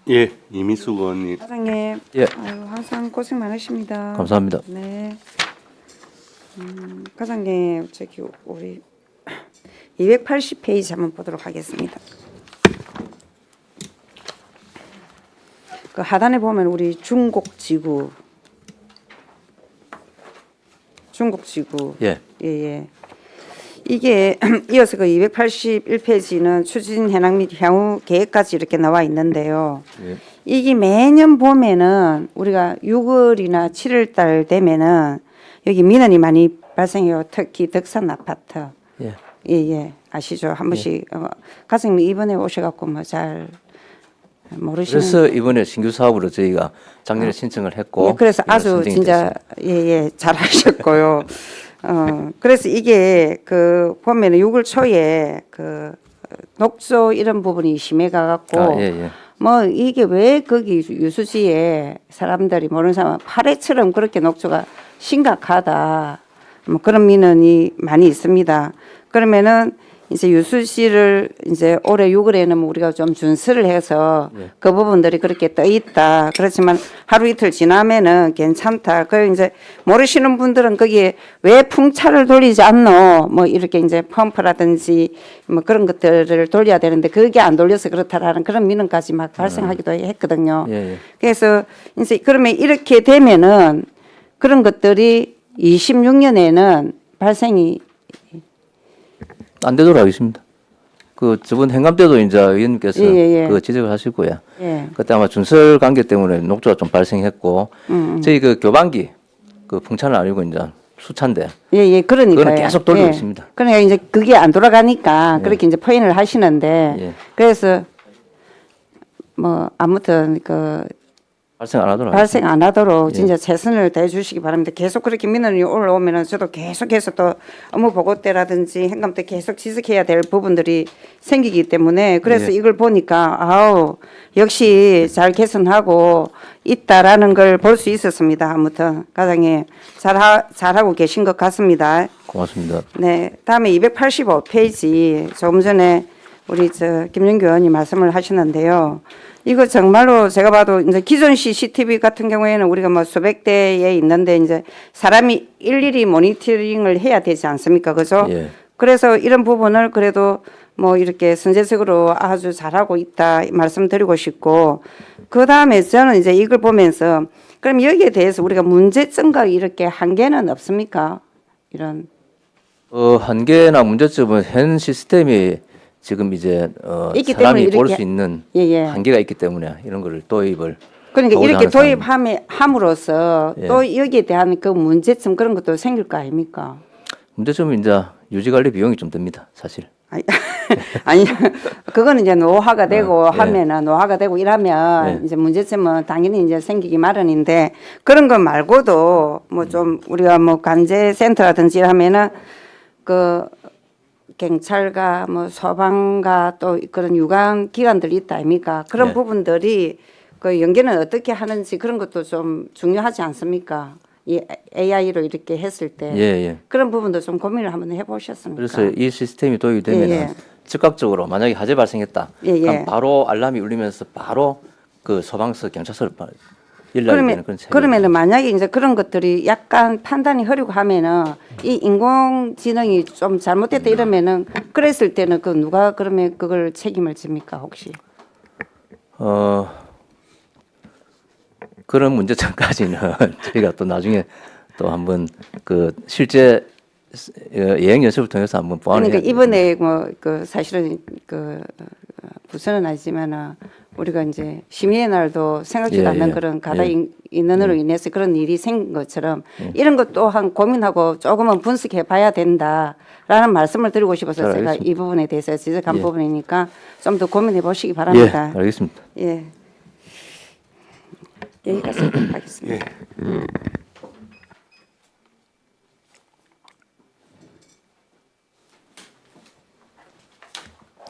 예, 이미숙 의원님. 사장님, 예. 아유, 항상 고생 많으십니다. 감사합니다. 네. 과장님, 저기 우리 280페이지 한번 보도록 하겠습니다. 그 하단에 보면 우리 중곡지구. 예. 예. 이게 이어서 그 281페이지는 추진 현황 및 향후 계획까지 이렇게 나와 있는데요. 예. 이게 매년 보면은 우리가 6월이나 7월 달 되면은 여기 민원이 많이 발생해요. 특히 덕산 아파트. 예. 예. 아시죠? 한 번씩 과장님 이번에 오셔갖고 뭐 잘 모르시는. 그래서 이번에 신규 사업으로 저희가 작년에 신청을 했고 예, 그래서 아주 선정이 진짜 잘하셨고요. 그래서 이게 그 보면은 6월 초에 그 녹조 이런 부분이 심해가 갖고 예. 뭐 이게 왜 거기 유수지에 사람들이 모르는 사람 파래처럼 그렇게 녹조가 심각하다. 뭐 그런 민원이 많이 있습니다. 그러면은 이제 유수지를 이제 올해 6월에는 우리가 좀 준수를 해서 그 부분들이 그렇게 떠 있다. 그렇지만 하루 이틀 지나면은 괜찮다. 그 이제 모르시는 분들은 거기에 왜 풍차를 돌리지 않노? 뭐 이렇게 이제 펌프라든지 뭐 그런 것들을 돌려야 되는데 그게 안 돌려서 그렇다라는 그런 민원까지 막 발생하기도 했거든요. 예, 예. 그래서 이제 그러면 이렇게 되면은 그런 것들이 26년에는 발생이 안 되도록 하겠습니다. 그 저번 행감 때도 이제 의원님께서 예. 그 지적을 하시고요. 예. 그때 아마 준설 관계 때문에 녹조가 좀 발생했고 저희 그 교반기 그 풍차는 아니고 이제 수차인데 예, 그러니까요. 그거는 계속 돌리고 예. 있습니다. 그러니까 이제 그게 안 돌아가니까 예. 그렇게 이제 포인을 하시는데 예. 그래서 뭐 아무튼 그 발생 안 하도록 발생 안 하도록 예. 진짜 최선을 다해 주시기 바랍니다. 계속 그렇게 민원이 올라오면은 저도 계속해서 또 업무 보고 때라든지 행감 때 계속 지적해야 될 부분들이 생기기 때문에 그래서 예. 이걸 보니까 아우 역시 잘 개선하고 있다라는 걸 볼 수 있었습니다. 아무튼 과장님 잘하고 계신 것 같습니다. 고맙습니다. 네, 다음에 285페이지 조금 전에 우리 김영규 의원이 말씀을 하셨는데요. 이거 정말로 제가 봐도 이제 기존 CCTV 같은 경우에는 우리가 뭐 수백 대에 있는데 이제 사람이 일일이 모니터링을 해야 되지 않습니까? 그죠? 예. 그래서 이런 부분을 그래도 뭐 이렇게 선제적으로 아주 잘하고 있다 말씀드리고 싶고 그 다음에 저는 이제 이걸 보면서 그럼 여기에 대해서 우리가 문제점과 이렇게 한계는 없습니까? 이런. 한계나 문제점은 현 시스템이 지금 이제 있기 사람이 때문에 볼 이렇게- 수 있는 예. 한계가 있기 때문에 이런 거를 도입을 그러니까 하고자 이렇게 하는 상황입니다. 도입함으로써 예. 또 여기에 대한 그 문제점 그런 것도 생길 거 아닙니까? 문제점은 이제 유지관리 비용이 좀 듭니다, 사실. 아니, 아니 그거는 이제 노화가 되고 예. 하면은 노화가 되고 이러면 예. 이제 문제점은 당연히 이제 생기기 마련인데 그런 거 말고도 뭐 좀 우리가 뭐 관제센터라든지 하면은 그 경찰과 뭐 소방과 또 그런 유관 기관들이 있다 아닙니까? 그런 네. 부분들이 그 연계는 어떻게 하는지 그런 것도 좀 중요하지 않습니까? 이 AI로 이렇게 했을 때 예. 그런 부분도 좀 고민을 한번 해보셨습니까? 그래서 이 시스템이 도입이 되면 예. 즉각적으로 만약에 화재 발생했다. 예. 그럼 바로 알람이 울리면서 바로 그 소방서 경찰서를 연락이 되는 그런 체계. 그러면은 만약에 이제 그런 것들이 약간 판단이 흐리고 하면은 이 인공지능이 좀 잘못됐다 이러면은 그랬을 때는 그 누가 그러면 그걸 책임을 집니까 혹시? 그런 문제점까지는 저희가 또 나중에 또 한번 그 실제 예행 연습을 통해서 한번 보완을 그러니까 해야 이번에 뭐 그 사실은 그 부서는 아니지만은 우리가 이제 시민의 날도 생각지도 예, 않는 예. 그런 가다 예. 인원으로 인해서 그런 일이 생긴 것처럼 이런 것 또한 고민하고 조금은 분석해 봐야 된다라는 말씀을 드리고 싶어서 잘 제가 알겠습니다. 이 부분에 대해서 지적한 예. 부분이니까 좀 더 고민해 보시기 예, 바랍니다. 알겠습니다. 예. 여기까지 하겠습니다.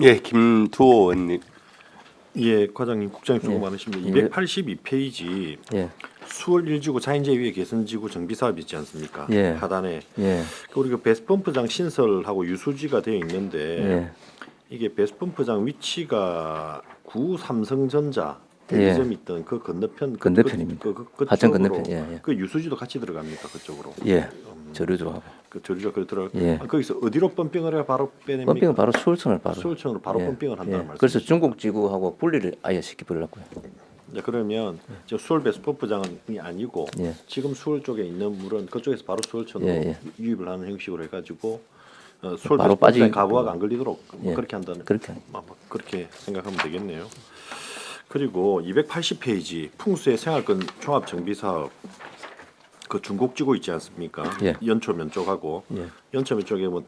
예, 김두호 의원님. 예, 과장님, 국장님 수고 예. 많으십니다. 예. 282페이지 예. 수월 1지구 자연재해위해 개선지구 정비 사업 있지 않습니까? 예. 하단에 예. 우리 그 배수펌프장 신설하고 유수지가 되어 있는데 예. 이게 배수펌프장 위치가 구 삼성전자 예. 대리점이 있던 그 건너편 건너편입니다. 그 하천 쪽으로 건너편, 예. 그 유수지도 같이 들어갑니까 그쪽으로? 예. 저류도 하고. 그 저리가 그 들어. 예. 거기서 어디로 펌핑을 해 바로 빼냅니까? 펌핑은 바로 수월청을 바로. 수월청으로 바로 예. 펌핑을 한다는 말씀. 그래서 중국 지구하고 분리를 아예 시켜버렸고요. 네, 그러면 저 수월 배수펌프장이 아니고 예. 지금 수월 쪽에 있는 물은 그쪽에서 바로 수월천으로 예. 유입을 하는 형식으로 해가지고 수월 바로 배수펌프장에 빠지게 가부화가 안 걸리도록 예. 그렇게 한다는 그렇게. 그렇게 생각하면 되겠네요. 그리고 280페이지 풍수의 생활권 종합 정비 사업 그 중국지구 있지 않습니까? 예. 연초면 쪽하고 예. 연초면 쪽에 뭐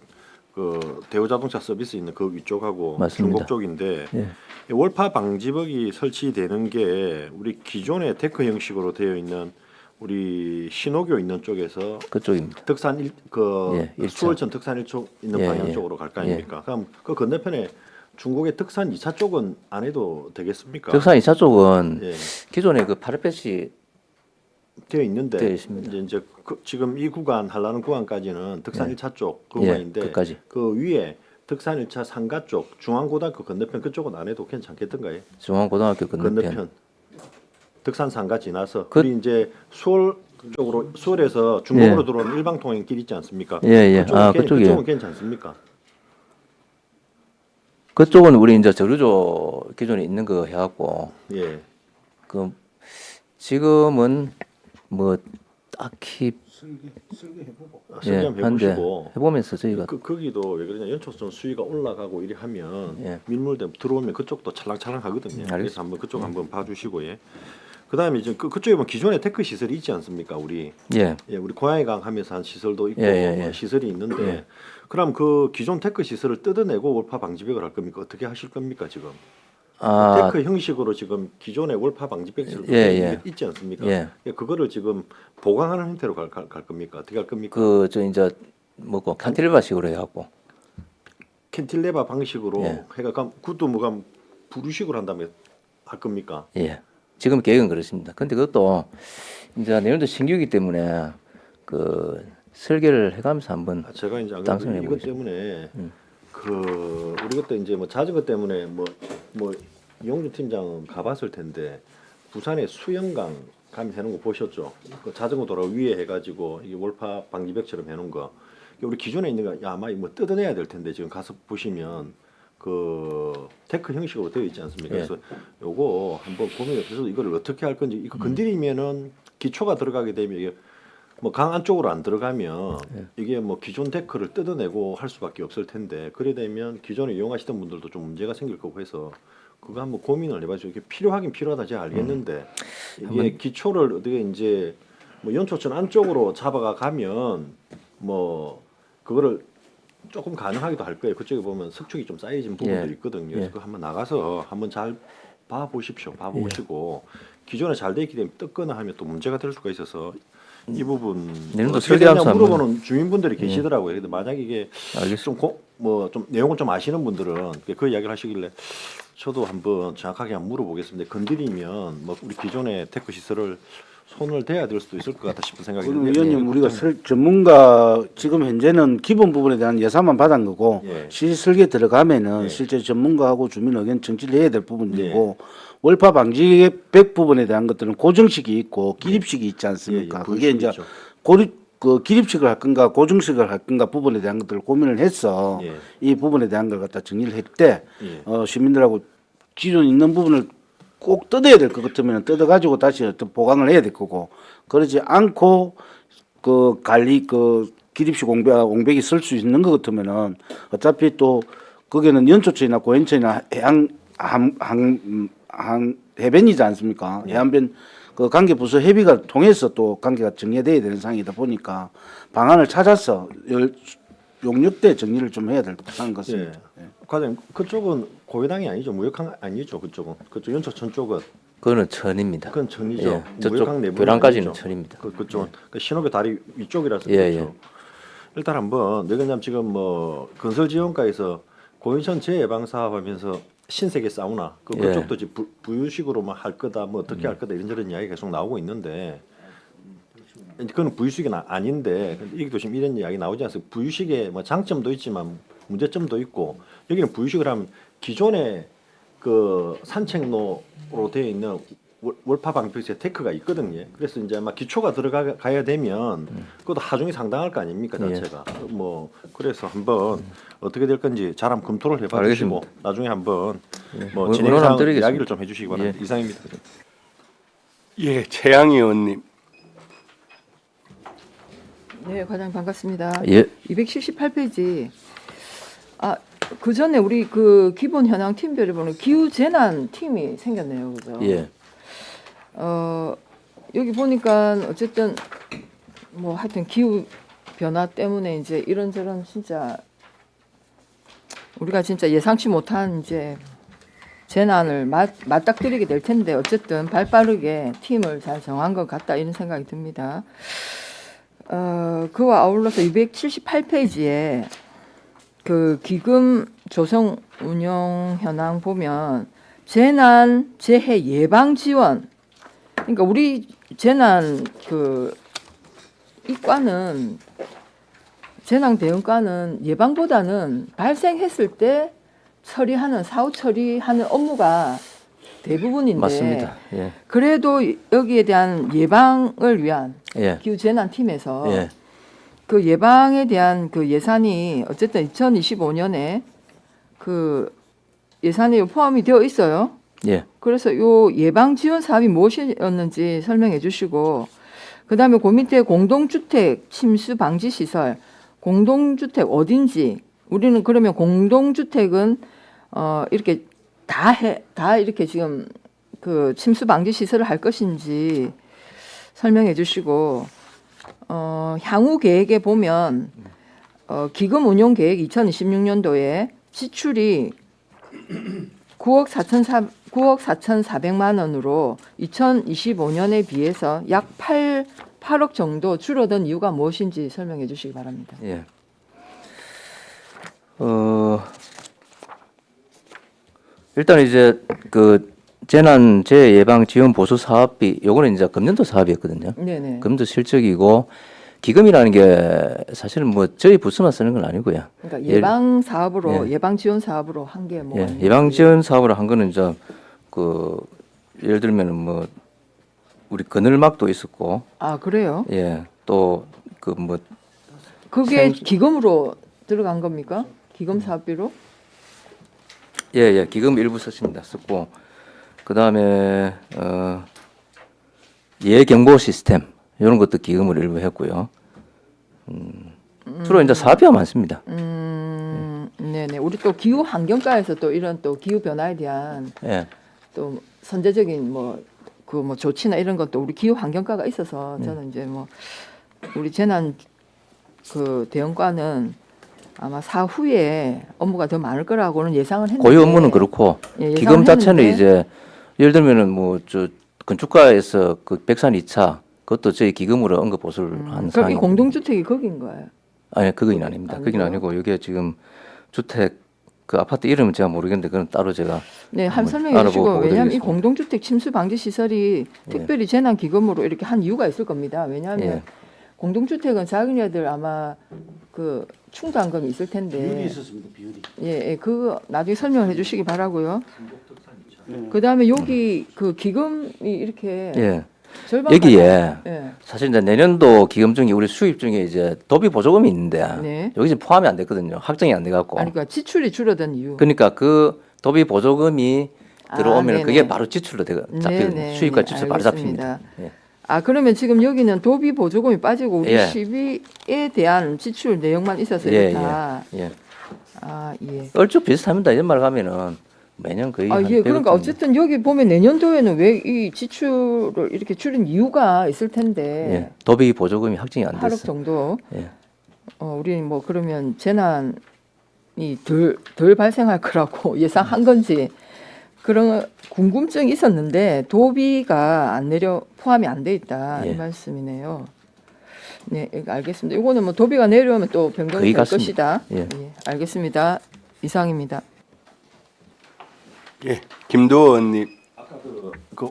그 대우자동차 서비스 있는 그 위쪽하고 맞습니다. 중국 쪽인데 예. 이 월파 방지벽이 설치되는 게 우리 기존의 데크 형식으로 되어 있는 우리 신호교 있는 쪽에서 그쪽입니다. 덕산 예, 일차. 수월천 덕산 1쪽 있는 예, 방향 예. 쪽으로 갈 거 아닙니까? 그럼 그 건너편에 중국의 덕산 2차 쪽은 안 해도 되겠습니까? 덕산 2차 쪽은 예. 기존에 그 파르펫이 되어 있는데 되어 있습니다. 이제 지금 이 구간 하려는 구간까지는 덕산 예. 1차 쪽 예, 구간인데 끝까지. 그 위에 덕산 1차 상가 쪽 중앙고등학교 건너편 그쪽은 안 해도 괜찮겠던가요? 중앙고등학교 건너편. 덕산 상가 지나서 그- 우리 이제 수월 쪽으로 수월에서 중국으로 예. 들어오는 일방통행 길 있지 않습니까? 예, 예. 그쪽은 아, 그쪽이요. 그쪽은 괜찮습니까? 그쪽은 우리 이제 저류조 기존에 있는 거 해갖고 예. 그 지금은 뭐 딱히 설계 한번 한데 해보시고 해보면서 저희가 거기도 왜 그러냐 연초성 수위가 올라가고 이리 하면 예. 밀물대 들어오면 그쪽도 찰랑찰랑하거든요. 그래서 알겠습니다. 한번 그쪽 한번 봐주시고 예. 그다음에 이제 그쪽에 보면 기존에 테크 시설이 있지 않습니까? 우리 예. 예, 우리 고양이강 하면서 한 시설도 있고 예, 예, 예. 뭐 시설이 있는데 예. 그럼 그 기존 테크 시설을 뜯어내고 월파 방지벽을 할 겁니까? 어떻게 하실 겁니까 지금? 아, 테크 형식으로 지금 기존의 월파 방지벽을 예, 예. 있지 않습니까? 예. 그거를 지금 보강하는 형태로 갈 겁니까? 어떻게 할 겁니까? 그 저 이제 뭐고 칸틸레바식으로 해갖고 캔틸레바 방식으로 예. 해가 그것도 뭐가 부루식으로 한다면 할 겁니까? 예. 지금 계획은 그렇습니다. 근데 그것도 이제 내년도 신규이기 때문에 그 설계를 해가면서 한번 제가 이제 안 당선해 그래도 이것 보겠습니다. 때문에 그 우리 그때 이제 뭐 자전거 때문에 뭐 이용준 팀장은 가봤을 텐데 부산에 수영강 가면 해놓은 거 보셨죠? 그 자전거 도로 위에 해가지고 이게 월파 방지벽처럼 해놓은 거. 우리 기존에 있는 거 아마 뭐 뜯어내야 될 텐데 지금 가서 보시면 그 테크 형식으로 되어 있지 않습니까? 예. 그래서 요거 한번 고민해서 이거를 어떻게 할 건지 이거 건드리면은 기초가 들어가게 되면 이게 뭐 강 안쪽으로 안 들어가면 이게 뭐 기존 데크를 뜯어내고 할 수밖에 없을 텐데 그래 되면 기존에 이용하시던 분들도 좀 문제가 생길 거고 해서 그거 한번 고민을 해봐죠. 이게 필요하긴 필요하다 제가 알겠는데 이게 기초를 어떻게 이제 뭐 연초천 안쪽으로 잡아가 가면 뭐 그거를 조금 가능하기도 할 거예요. 그쪽에 보면 석축이 좀 쌓여진 부분들이 예. 있거든요. 그래서 예. 그거 한번 나가서 한번 잘 봐보십시오. 봐보시고 기존에 잘 돼 있기 때문에 뜯거나 하면 또 문제가 될 수가 있어서 이 부분 내년도 어떻게 되냐 설계하면서 물어보는 주민분들이 계시더라고요. 근데 만약 이게 알겠습니다. 좀 내용을 좀 아시는 분들은 그 이야기를 하시길래 저도 한번 정확하게 한번 물어보겠습니다. 건드리면 뭐 우리 기존의 테크 시설을 손을 대야 될 수도 있을 것 같다 싶은 생각이 그럼 드네요. 의원님 우리가 전문가 지금 현재는 기본 부분에 대한 예산만 받은 거고 예. 실질 설계 들어가면은 예. 실제 전문가하고 주민 의견 정치를 해야 될 부분이고 월파 방지벽 부분에 대한 것들은 고정식이 있고 기립식이 있지 않습니까? 예, 예, 그게 이제 있죠. 그 기립식을 할 건가 고정식을 할 건가 부분에 대한 것들을 고민을 해서 예. 이 부분에 대한 걸 갖다 정리를 했대 예. 시민들하고 기존 있는 부분을 꼭 뜯어야 될 것 같으면 뜯어가지고 다시 어떤 보강을 해야 될 거고 그러지 않고 그 관리 그 기립식 옹백이 쓸 수 있는 것 같으면은 어차피 또 거기는 연초천이나 고연천이나 해변이지 않습니까? 해안변 그 관계 부서 협의가 통해서 또 관계가 정리돼야 되는 상황이다 보니까 방안을 찾아서 용역대 정리를 좀 해야 될 상황 같습니다. 예. 과장님 그쪽은 고해당이 아니죠. 무역항 아니죠. 그쪽 연초천 쪽은 그거는 천입니다. 그건 천이죠. 예. 저쪽 무역항 내부는 교량까지는 아니죠. 천입니다. 그쪽은 그 신호교 다리 위쪽이라서 예, 그렇죠. 예. 일단 한번 왜냐면 지금 뭐 건설 지원과에서 고인천 재예방 사업하면서 신세계 사우나 예. 그쪽도 이제 부유식으로만 할 거다 뭐 어떻게 할 거다 이런저런 이야기가 계속 나오고 있는데 그건 부유식은 아닌데 여기도 지금 이런 이야기 나오지 않습니까? 부유식의 뭐 장점도 있지만 문제점도 있고 여기는 부유식을 하면 기존의 그 산책로로 되어 있는 월파 방벽에 테크가 있거든요. 그래서 이제 아마 기초가 들어가야 되면 그것도 하중이 상당할 거 아닙니까 자체가. 뭐 그래서 한번 어떻게 될 건지 잘 한번 검토를 해봐 주시고 나중에 한번 뭐 의논 진행상 한번 드리겠습니다. 이야기를 좀 해주시기 바랍니다. 예. 이상입니다. 예, 최양 의원님. 네, 과장님 반갑습니다. 예. 278페이지. 그 전에 우리 그 기본 현황 팀별에 보면 기후 재난 팀이 생겼네요, 그죠? 예. 여기 보니까 어쨌든 뭐 하여튼 기후 변화 때문에 이제 이런저런 진짜 우리가 진짜 예상치 못한 이제 재난을 맞닥뜨리게 될 텐데 어쨌든 발빠르게 팀을 잘 정한 것 같다 이런 생각이 듭니다. 그와 아울러서 278페이지에 그 기금 조성 운영 현황 보면 재난 재해 예방 지원 그러니까 우리 재난 그 이과는 재난 대응과는 예방보다는 발생했을 때 처리하는 사후 처리하는 업무가 대부분인데 맞습니다. 예. 그래도 여기에 대한 예방을 위한 예. 기후 재난 팀에서 예. 그 예방에 대한 그 예산이 어쨌든 2025년에 그 예산이 포함이 되어 있어요. 예. 그래서 요 예방 지원 사업이 무엇이었는지 설명해 주시고 그다음에 그 밑에 공동주택 침수 방지 시설 공동주택 어딘지 우리는 그러면 공동주택은 이렇게 다 이렇게 지금 그 침수 방지 시설을 할 것인지 설명해 주시고 향후 계획에 보면 기금 운용 계획 2026년도에 지출이 9억 4,400만 원으로 2025년에 비해서 약 8억 정도 줄어든 이유가 무엇인지 설명해 주시기 바랍니다. 예. 일단 이제 그 재난 재해 예방 지원 보수 사업비 요거는 이제 금년도 사업이었거든요. 네네. 금년도 실적이고 기금이라는 게 사실은 뭐 저희 부서만 쓰는 건 아니고요. 그러니까 예방 사업으로 예방 지원 사업으로 한 게 뭐? 예, 예방 지원 사업으로 한 거는 이제 그 예를 들면은 뭐 우리 그늘막도 있었고 아 그래요? 예, 또 그 뭐 그게 기금으로 들어간 겁니까? 기금 사업비로? 예, 예, 기금 일부 썼습니다. 썼고 그다음에 예경보 시스템 이런 것도 기금으로 일부 했고요. 주로 이제 사업비가 많습니다. 네네. 우리 또 기후 환경과에서 또 이런 또 기후 변화에 대한 예, 또 선제적인 뭐 조치나 이런 것도 우리 기후 환경과가 있어서 저는 이제 뭐 우리 재난 그 대응과는 아마 사후에 업무가 더 많을 거라고는 예상을 했는데 고유 업무는 그렇고 예, 기금 예상은 자체는 했는데 이제 예를 들면은 뭐 저 건축가에서 그 백산 2차 그것도 저희 기금으로 언급 보수를 한 그럼 이 상황입니다. 공동주택이 거긴 거예요. 아니 그건 아닙니다. 그건 아니고요? 아니고 이게 지금 주택 그 아파트 이름은 제가 모르겠는데 그건 따로 제가 네, 한 한번 설명해 알아보고 주시고 왜냐하면 이 보여드리겠습니다. 공동주택 침수 방지 시설이 특별히 재난 기금으로 이렇게 한 이유가 있을 겁니다. 왜냐하면 예. 공동주택은 자기네들 아마 그 충당금이 있을 텐데 비율이 있었습니다. 비율이. 예, 예, 그거 나중에 설명을 해주시기 바라고요. 그 다음에 여기 그 기금이 이렇게 예. 절반 여기에 예. 사실 이제 내년도 기금 중에 우리 수입 중에 이제 도비 보조금이 있는데 네. 여기 지금 포함이 안 됐거든요. 확정이 안 돼갖고. 아니 그러니까 지출이 줄어든 이유. 그러니까 그 도비 보조금이 들어오면 네네. 그게 바로 지출로 잡히거든요. 네네. 수입과 지출 바로 알겠습니다. 잡힙니다. 예. 아 그러면 지금 여기는 도비 보조금이 빠지고 우리 예. 시비에 대한 지출 내용만 있어서 예, 이렇다. 예. 아 예. 얼추 비슷합니다. 이런 말 가면은 매년 거의 아 한 예. 100억 그러니까 정도. 어쨌든 여기 보면 내년도에는 왜 이 지출을 이렇게 줄인 이유가 있을 텐데 예. 도비 보조금이 확정이 안 8억 됐어. 정도. 예. 우리 뭐 그러면 재난이 덜 발생할 거라고 예상한 건지 그런 궁금증이 있었는데 도비가 안 포함이 안 돼 있다 이 예. 말씀이네요. 네, 알겠습니다. 이거는 뭐 도비가 내려오면 또 변경이 거의 될 같습니다. 것이다. 예. 예, 알겠습니다. 이상입니다. 예, 김도원님. 그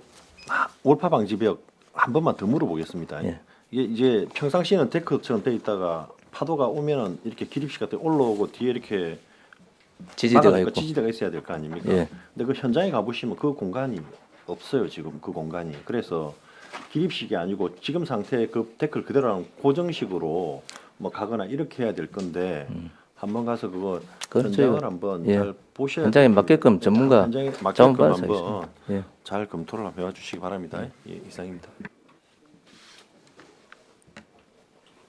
올파 방지벽 한 번만 더 물어보겠습니다. 예. 이게 이제 평상시에는 데크처럼 돼 있다가 파도가 오면은 이렇게 기립식 같은 게 올라오고 뒤에 이렇게 지지대가 막아둘까 있고. 지지대가 있어야 될 거 아닙니까? 예. 근데 그 현장에 가보시면 그 공간이 없어요. 지금 그 공간이. 그래서 기립식이 아니고 지금 상태의 그 데크를 그대로 고정식으로 뭐 가거나 이렇게 해야 될 건데 한번 가서 그거 그건 현장을 저희가, 한번 예. 잘 보셔야 현장에 돼요. 맞게끔 전문가 현장에 맞게끔 자원받아서 한번 하겠습니다. 예. 잘 검토를 한번 해주시기 바랍니다. 예, 이상입니다.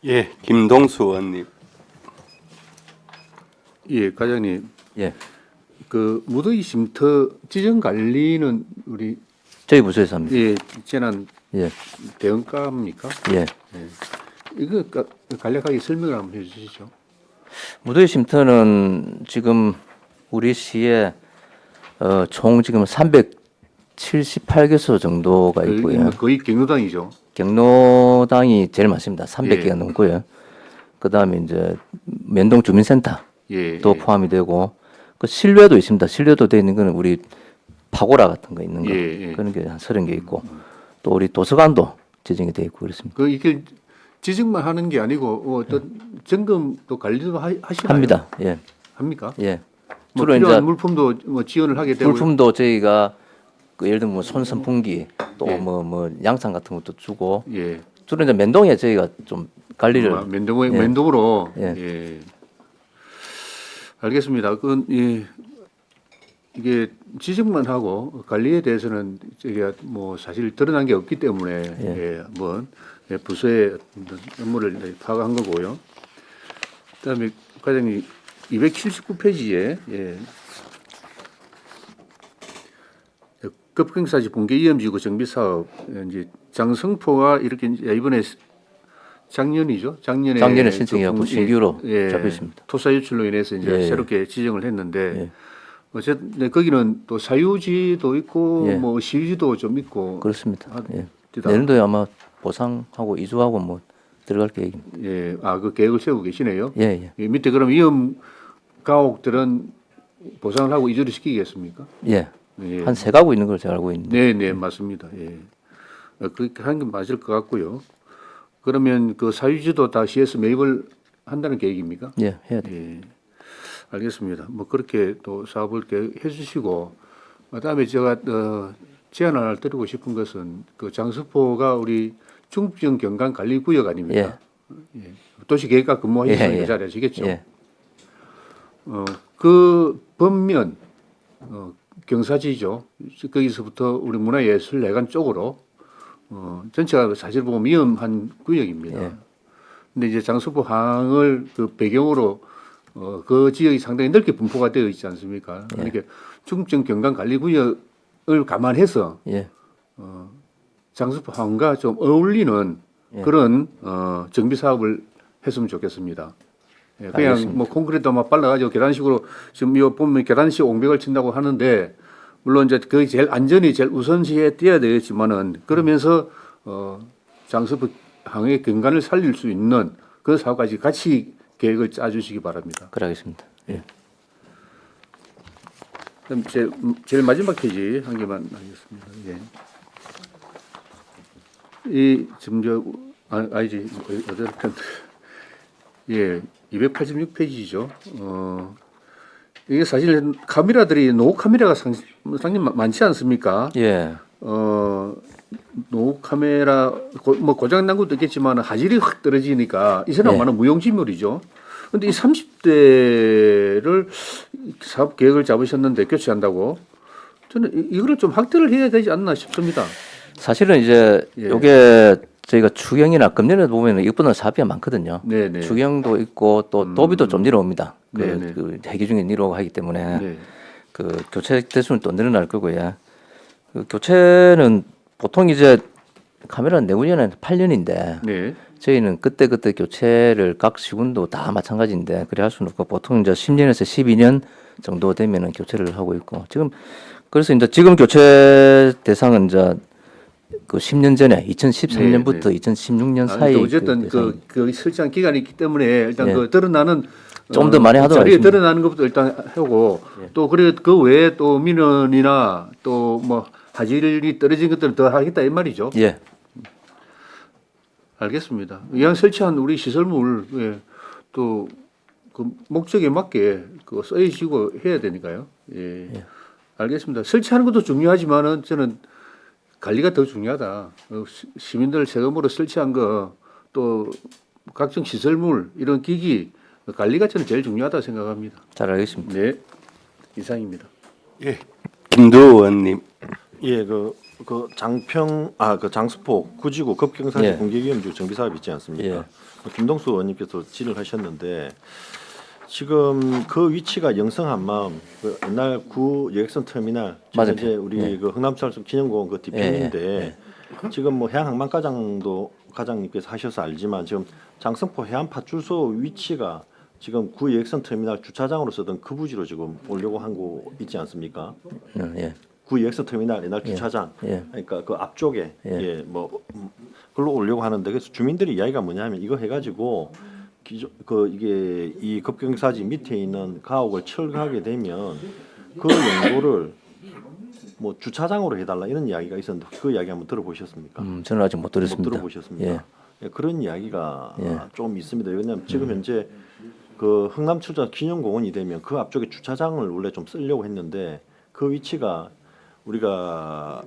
예, 김동수 의원님. 예, 과장님. 예. 그 무더위 쉼터 지정 관리는 우리 저희 부서에서 합니다. 예, 재난 예. 대응과입니까? 예. 이거 간략하게 설명을 한번 해주시죠. 무더위 쉼터는 지금 우리 시에 총 지금 378개소 정도가 있고요. 거의 경로당이죠. 경로당이 제일 많습니다. 300개가 예. 넘고요. 그다음에 이제 면동 주민센터도 예. 포함이 되고 그 실외도 있습니다. 실외도 돼 있는 거는 우리 파고라 같은 거 있는 거 예, 예. 그런 게 한 30개 있고 또 우리 도서관도 지정이 돼 있고 그렇습니다. 그 이게 지적만 하는 게 아니고 어떤 점검도 관리도 하시나요? 합니다. 예, 합니까? 예. 뭐 주로 필요한 이제 물품도 뭐 지원을 하게 되고 물품도 저희가 그 예를 들면 뭐 손선풍기 또 예. 뭐 양산 같은 것도 주고 예. 주로 이제 면동에 저희가 좀 관리를 예. 면동으로 예. 예. 알겠습니다. 이게 지적만 하고 관리에 대해서는 저희가 뭐 사실 드러난 게 없기 때문에 예. 한번 부서의 업무를 파악한 거고요. 그다음에 과장님 279페이지에 급경사지 붕괴 위험지구 정비 사업 이제 장성포가 이렇게 이제 이번에 작년에 신청해갖고 신규로 잡혔습니다. 토사 유출로 인해서 이제 예. 새롭게 지정을 했는데 예. 어쨌든 거기는 또 사유지도 있고 예. 뭐 시유지도 좀 있고 그렇습니다. 아, 예. 되다. 내년도에 아마 보상하고 이주하고 뭐 들어갈 계획입니다. 예, 그 계획을 세우고 계시네요. 예, 예. 이 밑에 그럼 위험 가옥들은 보상을 하고 이주를 시키겠습니까? 예. 예. 한 3가구 있는 걸 제가 알고 있는데. 네, 맞습니다. 예. 그렇게 하는 게 맞을 것 같고요. 그러면 그 사유지도 다 시에서 매입을 한다는 계획입니까? 예, 해야 돼. 예. 알겠습니다. 뭐 그렇게 또 사업을 계획해 주시고 그다음에 제가 제안을 드리고 싶은 것은 그 장수포가 우리 중부지역 경관 관리 구역 아닙니까? 예. 도시계획과 근무하시는 그 자리 아시겠죠? 예. 그 범면 경사지죠. 거기서부터 우리 문화예술회관 쪽으로 전체가 사실 보면 위험한 구역입니다. 예. 근데 이제 장수포 항을 그 배경으로 그 지역이 상당히 넓게 분포가 되어 있지 않습니까? 예. 그러니까 중부지역 경관 관리 구역을 감안해서 예. 장수포 항과 좀 어울리는 예. 그런 정비 사업을 했으면 좋겠습니다. 예, 그냥 알겠습니다. 뭐 콘크리트만 발라가지고 계단식으로 지금 이거 보면 계단식 옹벽을 친다고 하는데 물론 이제 그게 제일 안전이 제일 우선시에 띄어야 되겠지만은 그러면서 장수포 항의 경관을 살릴 수 있는 그 사업까지 같이 계획을 짜주시기 바랍니다. 그러겠습니다. 예. 그럼 제일 마지막 페이지 한 개만 하겠습니다. 예. 이 지금 아니지 어쨌든 예 286페이지죠. 이게 사실 카메라들이 노후 카메라가 상당히 많지 않습니까? 예. 노후 카메라 뭐 고장 난 것도 있겠지만 화질이 확 떨어지니까 이 사람 많은 무용지물이죠. 그런데 이 30대를 사업 계획을 잡으셨는데 교체한다고 저는 이거를 좀 확대를 해야 되지 않나 싶습니다. 사실은 이제 예. 요게 저희가 추경이나 금년에 보면 이것보다 사업비가 많거든요. 네네. 추경도 있고 또 도비도 좀 내려옵니다. 네네. 그 대기 중에 내려오고 하기 때문에 네. 그 교체 대수는 또 늘어날 거고요. 그 교체는 보통 이제 카메라는 내후년에 8년인데 네. 저희는 그때 교체를 각 시군도 다 마찬가지인데 그래 할 수는 없고 보통 이제 10년에서 12년 정도 되면은 교체를 하고 있고 지금 그래서 이제 지금 교체 대상은 이제 그 10년 전에 2013년부터 네, 2016년 아, 사이 어쨌든 그 설정 기간이 있기 때문에 일단 네. 그 드러나는 좀더 많이 하도록 자리에 하겠습니다. 드러나는 것부터 일단 하고 또 그래 그 외에 또 민원이나 또 뭐 화질이 떨어진 것들을 더 하겠다 이 말이죠. 예. 알겠습니다. 이왕 설치한 우리 시설물 또 그 목적에 맞게 그 써지고 해야 되니까요. 예. 알겠습니다. 설치하는 것도 중요하지만은 저는 관리가 더 중요하다. 시민들 세금으로 설치한 거 또 각종 시설물 이런 기기 관리가 저는 제일 중요하다 생각합니다. 잘 알겠습니다. 네, 이상입니다. 예. 김도원님. 예, 그 장평 그 장수포 구지구 급경사지 예. 붕괴위험지구 정비 사업 있지 않습니까? 예. 김동수 의원님께서 질의를 하셨는데 지금 그 위치가 영성한마음 그 옛날 구 여객선 터미널 지금 맞아요. 이제 우리 예. 그 흥남철도 기념공원 그 뒤편인데 지금 뭐 해양항만과장도 과장님께서 하셔서 알지만 지금 장성포 해안파출소 위치가 지금 구 여객선 터미널 주차장으로 쓰던 그 부지로 지금 오려고 한 곳 있지 않습니까? 예. 구 여객선 터미널 옛날 주차장 예. 그러니까 그 앞쪽에 예. 뭐 그걸로 오려고 하는데 그래서 주민들이 이야기가 뭐냐면 이거 해가지고 이게 이 급경사지 밑에 있는 가옥을 철거하게 되면 그 용도를 뭐 주차장으로 해달라 이런 이야기가 있었는데 그 이야기 한번 들어보셨습니까? 저는 아직 못 못 들었습니다. 들어보셨습니까? 예. 예, 그런 이야기가 예. 좀 있습니다. 왜냐하면 지금 현재 그 흥남초자 기념공원이 되면 그 앞쪽에 주차장을 원래 좀 쓰려고 했는데 그 위치가 우리가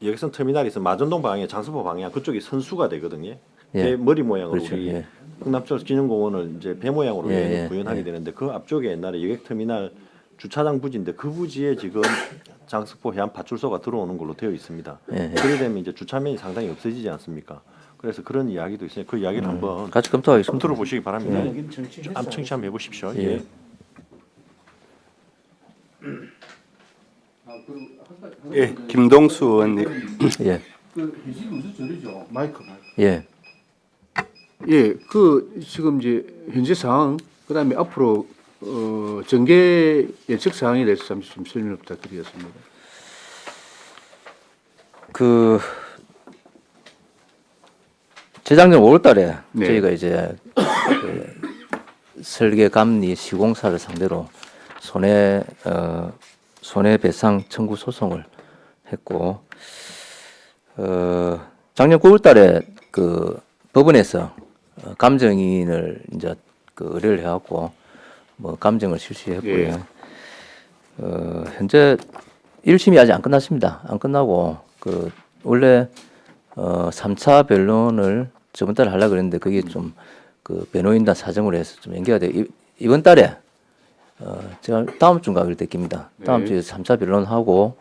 여객선 터미널에서 마전동 방향, 장서포 방향 그쪽이 선수가 되거든요. 예. 배 머리 모양으로 그렇죠. 우리 예. 흥남초자 기념공원을 이제 배 모양으로 예, 예, 구현하게 예. 되는데 그 앞쪽에 옛날에 여객터미널 주차장 부지인데 그 부지에 지금 장서포 해안 파출소가 들어오는 걸로 되어 있습니다. 예, 예. 그래 되면 이제 주차면이 상당히 없어지지 않습니까? 그래서 그런 이야기도 있어요. 그 이야기를 한번 같이 검토하겠습니다. 검토를 보시기 바랍니다. 예. 한번 청취 한번 해보십시오. 예. 예, 김동수 의원님. 예. 마이크. 예. 예, 그 지금 이제 현재 상황, 그다음에 앞으로 전개 예측 사항에 대해서 잠시 좀 설명 부탁드리겠습니다. 그 재작년 5월달에 네. 저희가 이제 그 설계 감리 시공사를 상대로 손해배상 청구 소송을 했고 작년 9월달에 그 법원에서 감정인을 이제 그 의뢰를 해갖고 뭐 감정을 실시했고요. 예. 현재 1심이 아직 안 끝났습니다. 안 끝나고 그 원래 3차 변론을 저번 달에 하려고 그랬는데 그게 좀 그 변호인단 사정으로 해서 좀 연기가 돼 이번 달에 제가 다음 주인가 그럴 때 깁니다. 다음 네. 주에 3차 변론하고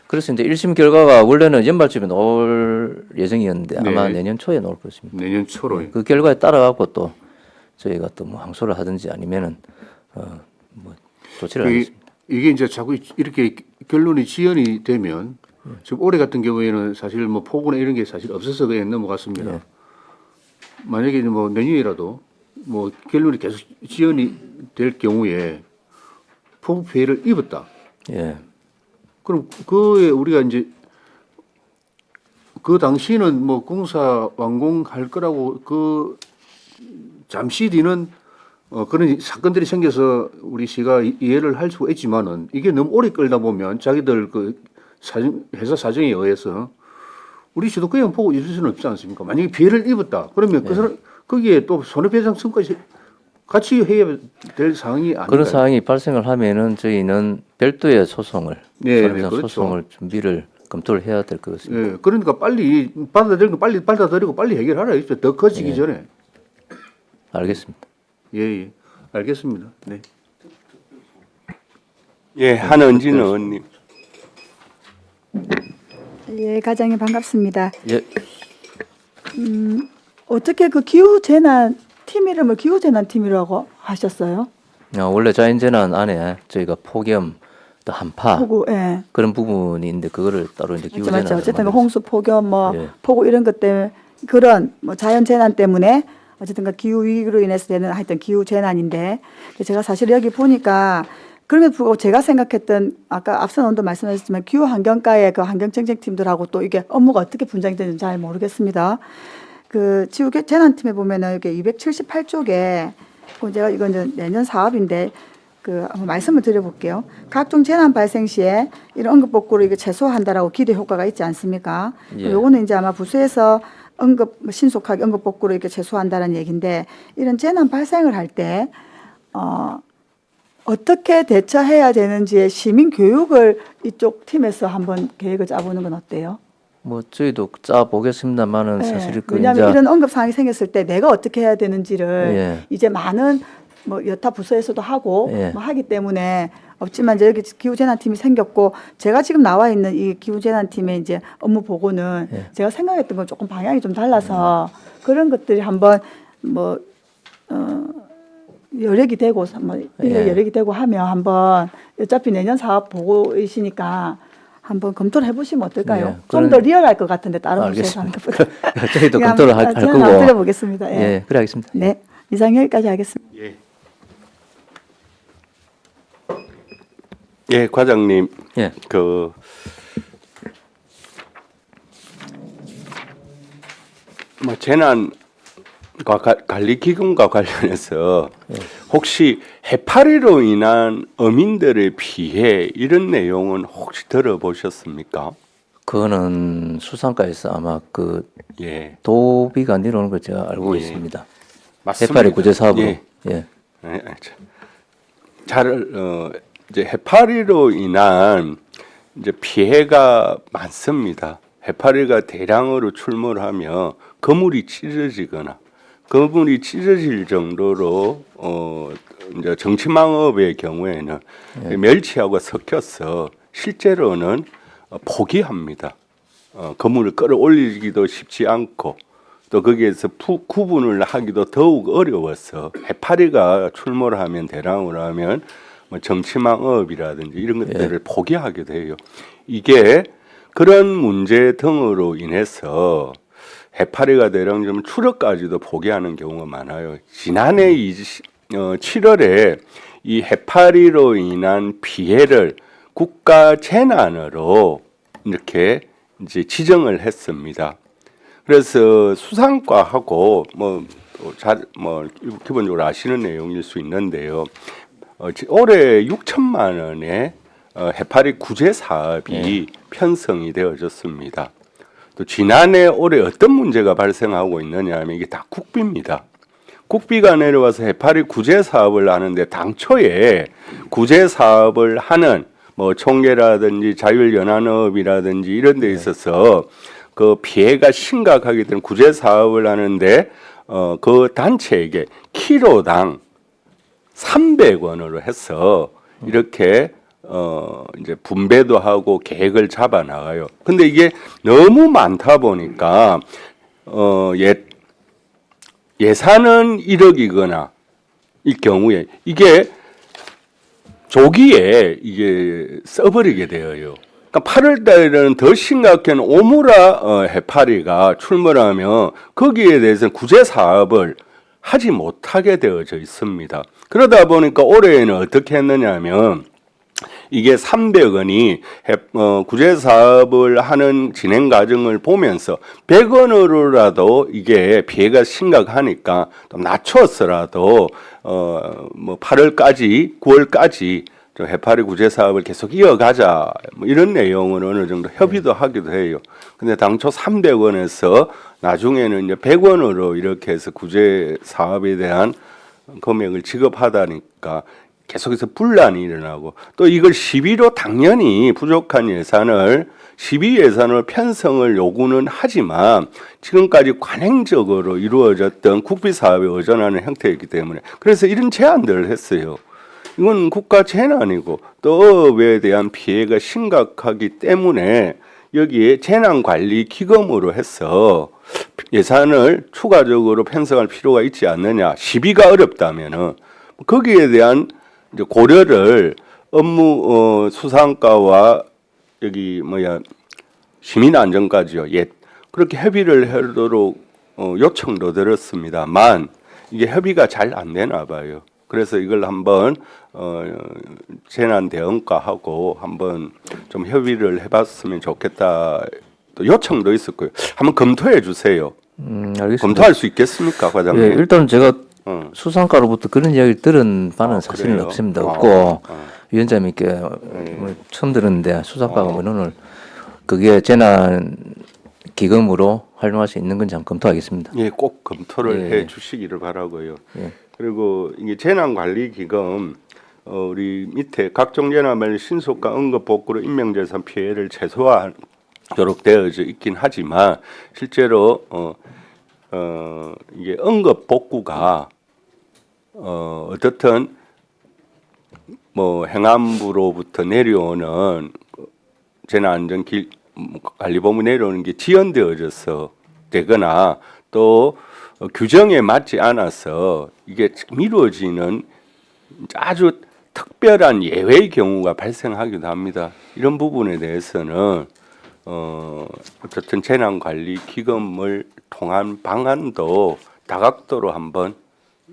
그래서 이제 1심 결과가 원래는 연말쯤에 나올 예정이었는데 아마 네. 내년 초에 나올 것입니다. 내년 초로. 그 결과에 따라 갖고 또 저희가 또 뭐 항소를 하든지 아니면은 뭐 조치를 하겠습니다. 이게 이제 자꾸 이렇게 결론이 지연이 되면 지금 올해 같은 경우에는 사실 뭐 폭우나 이런 게 사실 없어서 그냥 넘어갔습니다. 예. 만약에 뭐 내년이라도 뭐 결론이 계속 지연이 될 경우에 폭우 피해를 입었다. 예. 그럼 그에 우리가 이제 그 당시는 뭐 공사 완공할 거라고 그 잠시 뒤는 그런 사건들이 생겨서 우리 시가 이해를 할 수가 있지만은 이게 너무 오래 끌다 보면 자기들 그 회사 사정에 의해서 우리 시도 그냥 보고 있을 수는 없지 않습니까? 만약에 피해를 입었다 그러면 그 사람 거기에 또 손해배상성까지 같이 해야 될 상황이 아닌가요? 그런 상황이 발생을 하면은 저희는 별도의 소송을 네, 손해배상 그렇죠. 소송을 준비를 검토를 해야 될 것 같습니다. 예, 그러니까 빨리 받아들이는 거 빨리 받아들이고 빨리 해결하라 했죠. 더 커지기 예. 전에. 알겠습니다. 예, 예. 알겠습니다. 네. 예, 한은진 의원님. 예, 과장님 반갑습니다. 예. 어떻게 그 기후재난 팀 이름을 기후재난팀이라고 하셨어요? 원래 자연재난 안에 저희가 폭염 또 한파 폭우, 예. 그런 부분이 있는데 그거를 따로 이제 맞죠, 기후재난 맞죠. 어쨌든 그 홍수, 폭염, 뭐 예. 폭우 이런 것 때문에 그런 뭐 자연재난 때문에 어쨌든 그 기후 위기로 인해서 되는 하여튼 기후재난인데 제가 사실 여기 보니까 그럼에도 불구하고 제가 생각했던 아까 앞서 논도 말씀하셨지만 기후환경과의 그 환경정책팀들하고 또 이게 업무가 어떻게 분장이 되는지 잘 모르겠습니다. 그 지구재난팀에 보면은 이게 278쪽에 제가 이건 이제 내년 사업인데 그 한번 말씀을 드려볼게요. 각종 재난 발생 시에 이런 응급복구를 이게 최소화한다라고 기대 효과가 있지 않습니까? 예. 요거는 이제 아마 부서에서 신속하게 응급복구를 이렇게 최소화한다는 얘기인데 이런 재난 발생을 할 때 어떻게 대처해야 되는지의 시민 교육을 이쪽 팀에서 한번 계획을 짜보는 건 어때요? 뭐 저희도 짜 보겠습니다만은 네. 사실 그 왜냐하면 이제 이런 응급 상황이 생겼을 때 내가 어떻게 해야 되는지를 예. 이제 많은 뭐 여타 부서에서도 하고 예. 뭐 하기 때문에 없지만 이제 여기 기후재난팀이 생겼고 제가 지금 나와 있는 이 기후재난팀의 이제 업무 보고는 예. 제가 생각했던 건 조금 방향이 좀 달라서 그런 것들이 한번 뭐 여력이 되고 뭐 예. 여력이 되고 하면 한번 어차피 내년 사업 보고이시니까 한번 검토를 해보시면 어떨까요? 예, 좀 더 리얼할 것 같은데 다른 부서에서 하는 것보다. 저희도 검토를 할 제가 거고. 한번 드려보겠습니다. 예. 예, 그래 하겠습니다. 네, 이상 여기까지 하겠습니다. 예. 예, 과장님. 예. 그 뭐 재난 관리기금과 관련해서 혹시 해파리로 인한 어민들의 피해 이런 내용은 혹시 들어보셨습니까? 그거는 수상가에서 아마 그 예, 도비가 내려오는 걸 제가 알고 예. 있습니다. 맞습니다. 해파리 구제 사업으로. 예. 예. 이제 해파리로 인한 이제 피해가 많습니다. 해파리가 대량으로 출몰하며 거물이 찢어지거나 거물이 찢어질 정도로 이제 정치망업의 경우에는 멸치하고 섞여서 실제로는 포기합니다. 거물을 끌어올리기도 쉽지 않고 또 거기에서 구분을 하기도 더욱 어려워서 해파리가 출몰하면 대량으로 하면 뭐 정치망업이라든지 이런 것들을 포기하게 돼요. 이게 그런 문제 등으로 인해서 해파리가 대량 좀 출하까지도 포기하는 경우가 많아요. 지난해 7월에 이 해파리로 인한 피해를 국가 재난으로 이렇게 이제 지정을 했습니다. 그래서 수상과하고 뭐 기본적으로 아시는 내용일 수 있는데요. 올해 6천만 원의 해파리 구제 사업이 편성이 되어졌습니다. 또 지난해 올해 어떤 문제가 발생하고 있느냐 하면 이게 다 국비입니다. 국비가 내려와서 해파리 구제 사업을 하는데 당초에 구제 사업을 하는 뭐 총계라든지 자율연안업이라든지 이런 데 있어서 그 피해가 심각하게 된 구제 사업을 하는데 그 단체에게 키로당 300원으로 해서 이렇게 이제 분배도 하고 계획을 잡아 나가요. 근데 이게 너무 많다 보니까 예산은 1억이거나 이 경우에 이게 조기에 이게 써버리게 되어요. 그러니까 8월 달에는 더 심각한 오무라 해파리가 출몰하면 거기에 대해서는 구제 사업을 하지 못하게 되어져 있습니다. 그러다 보니까 올해에는 어떻게 했느냐면 이게 300원이 구제 사업을 하는 진행 과정을 보면서 100원으로라도 이게 피해가 심각하니까 좀 낮춰서라도 뭐 8월까지 9월까지 좀 해파리 구제 사업을 계속 이어가자 뭐 이런 내용을 어느 정도 협의도 하기도 해요. 근데 당초 300원에서 나중에는 이제 100원으로 이렇게 해서 구제 사업에 대한 금액을 지급하다니까 계속해서 분란이 일어나고 또 이걸 12로 당연히 부족한 예산을 12 예산을 편성을 요구는 하지만 지금까지 관행적으로 이루어졌던 국비 사업에 의존하는 형태이기 때문에 그래서 이런 제안들을 했어요. 이건 국가 재난이고 또 업에 대한 피해가 심각하기 때문에 여기에 재난관리 기금으로 해서 예산을 추가적으로 편성할 필요가 있지 않느냐. 시비가 어렵다면은 거기에 대한 이제 고려를 업무 수상과와 여기 시민안전까지요. 그렇게 협의를 하도록 요청도 드렸습니다만 이게 협의가 잘 안 되나 봐요. 그래서 이걸 한번 재난 대응과하고 한번 좀 협의를 해봤으면 좋겠다. 또 요청도 있었고요. 한번 검토해 주세요. 알겠습니다. 검토할 수 있겠습니까, 과장님? 예, 일단 제가 수상가로부터 그런 이야기를 들은 바는 사실은 그래요? 없습니다. 없고 어. 위원장님께 뭐 처음 들었는데 수상가가 오늘 그게 재난 기금으로 활용할 수 있는 건지 한번 검토하겠습니다. 예, 꼭 검토를 예. 해 주시기를 바라고요. 예. 그리고 이게 재난관리기금 우리 밑에 각종 재난을 신속과 응급 복구로 인명재산 피해를 최소화하도록 되어져 있긴 하지만 실제로 이게 응급 복구가 어떻든 뭐 행안부로부터 내려오는 재난안전관리본부 내려오는 게 지연되어져서 되거나 또 규정에 맞지 않아서 이게 미뤄지는 아주 특별한 예외의 경우가 발생하기도 합니다. 이런 부분에 대해서는 어쨌든 재난관리 기금을 통한 방안도 다각도로 한번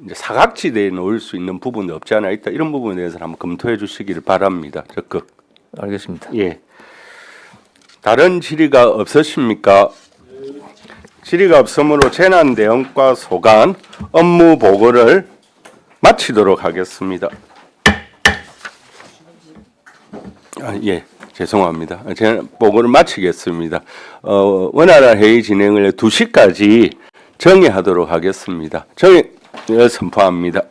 이제 사각지대에 놓을 수 있는 부분이 없지 않아 있다. 이런 부분에 대해서는 한번 검토해 주시기를 바랍니다. 적극. 알겠습니다. 예. 다른 질의가 없으십니까? 질의가 없으므로 재난대응과 소관 업무 보고를 마치도록 하겠습니다. 예. 죄송합니다. 제가 보고를 마치겠습니다. 원활한 회의 진행을 2시까지 정의하도록 하겠습니다. 정의 선포합니다.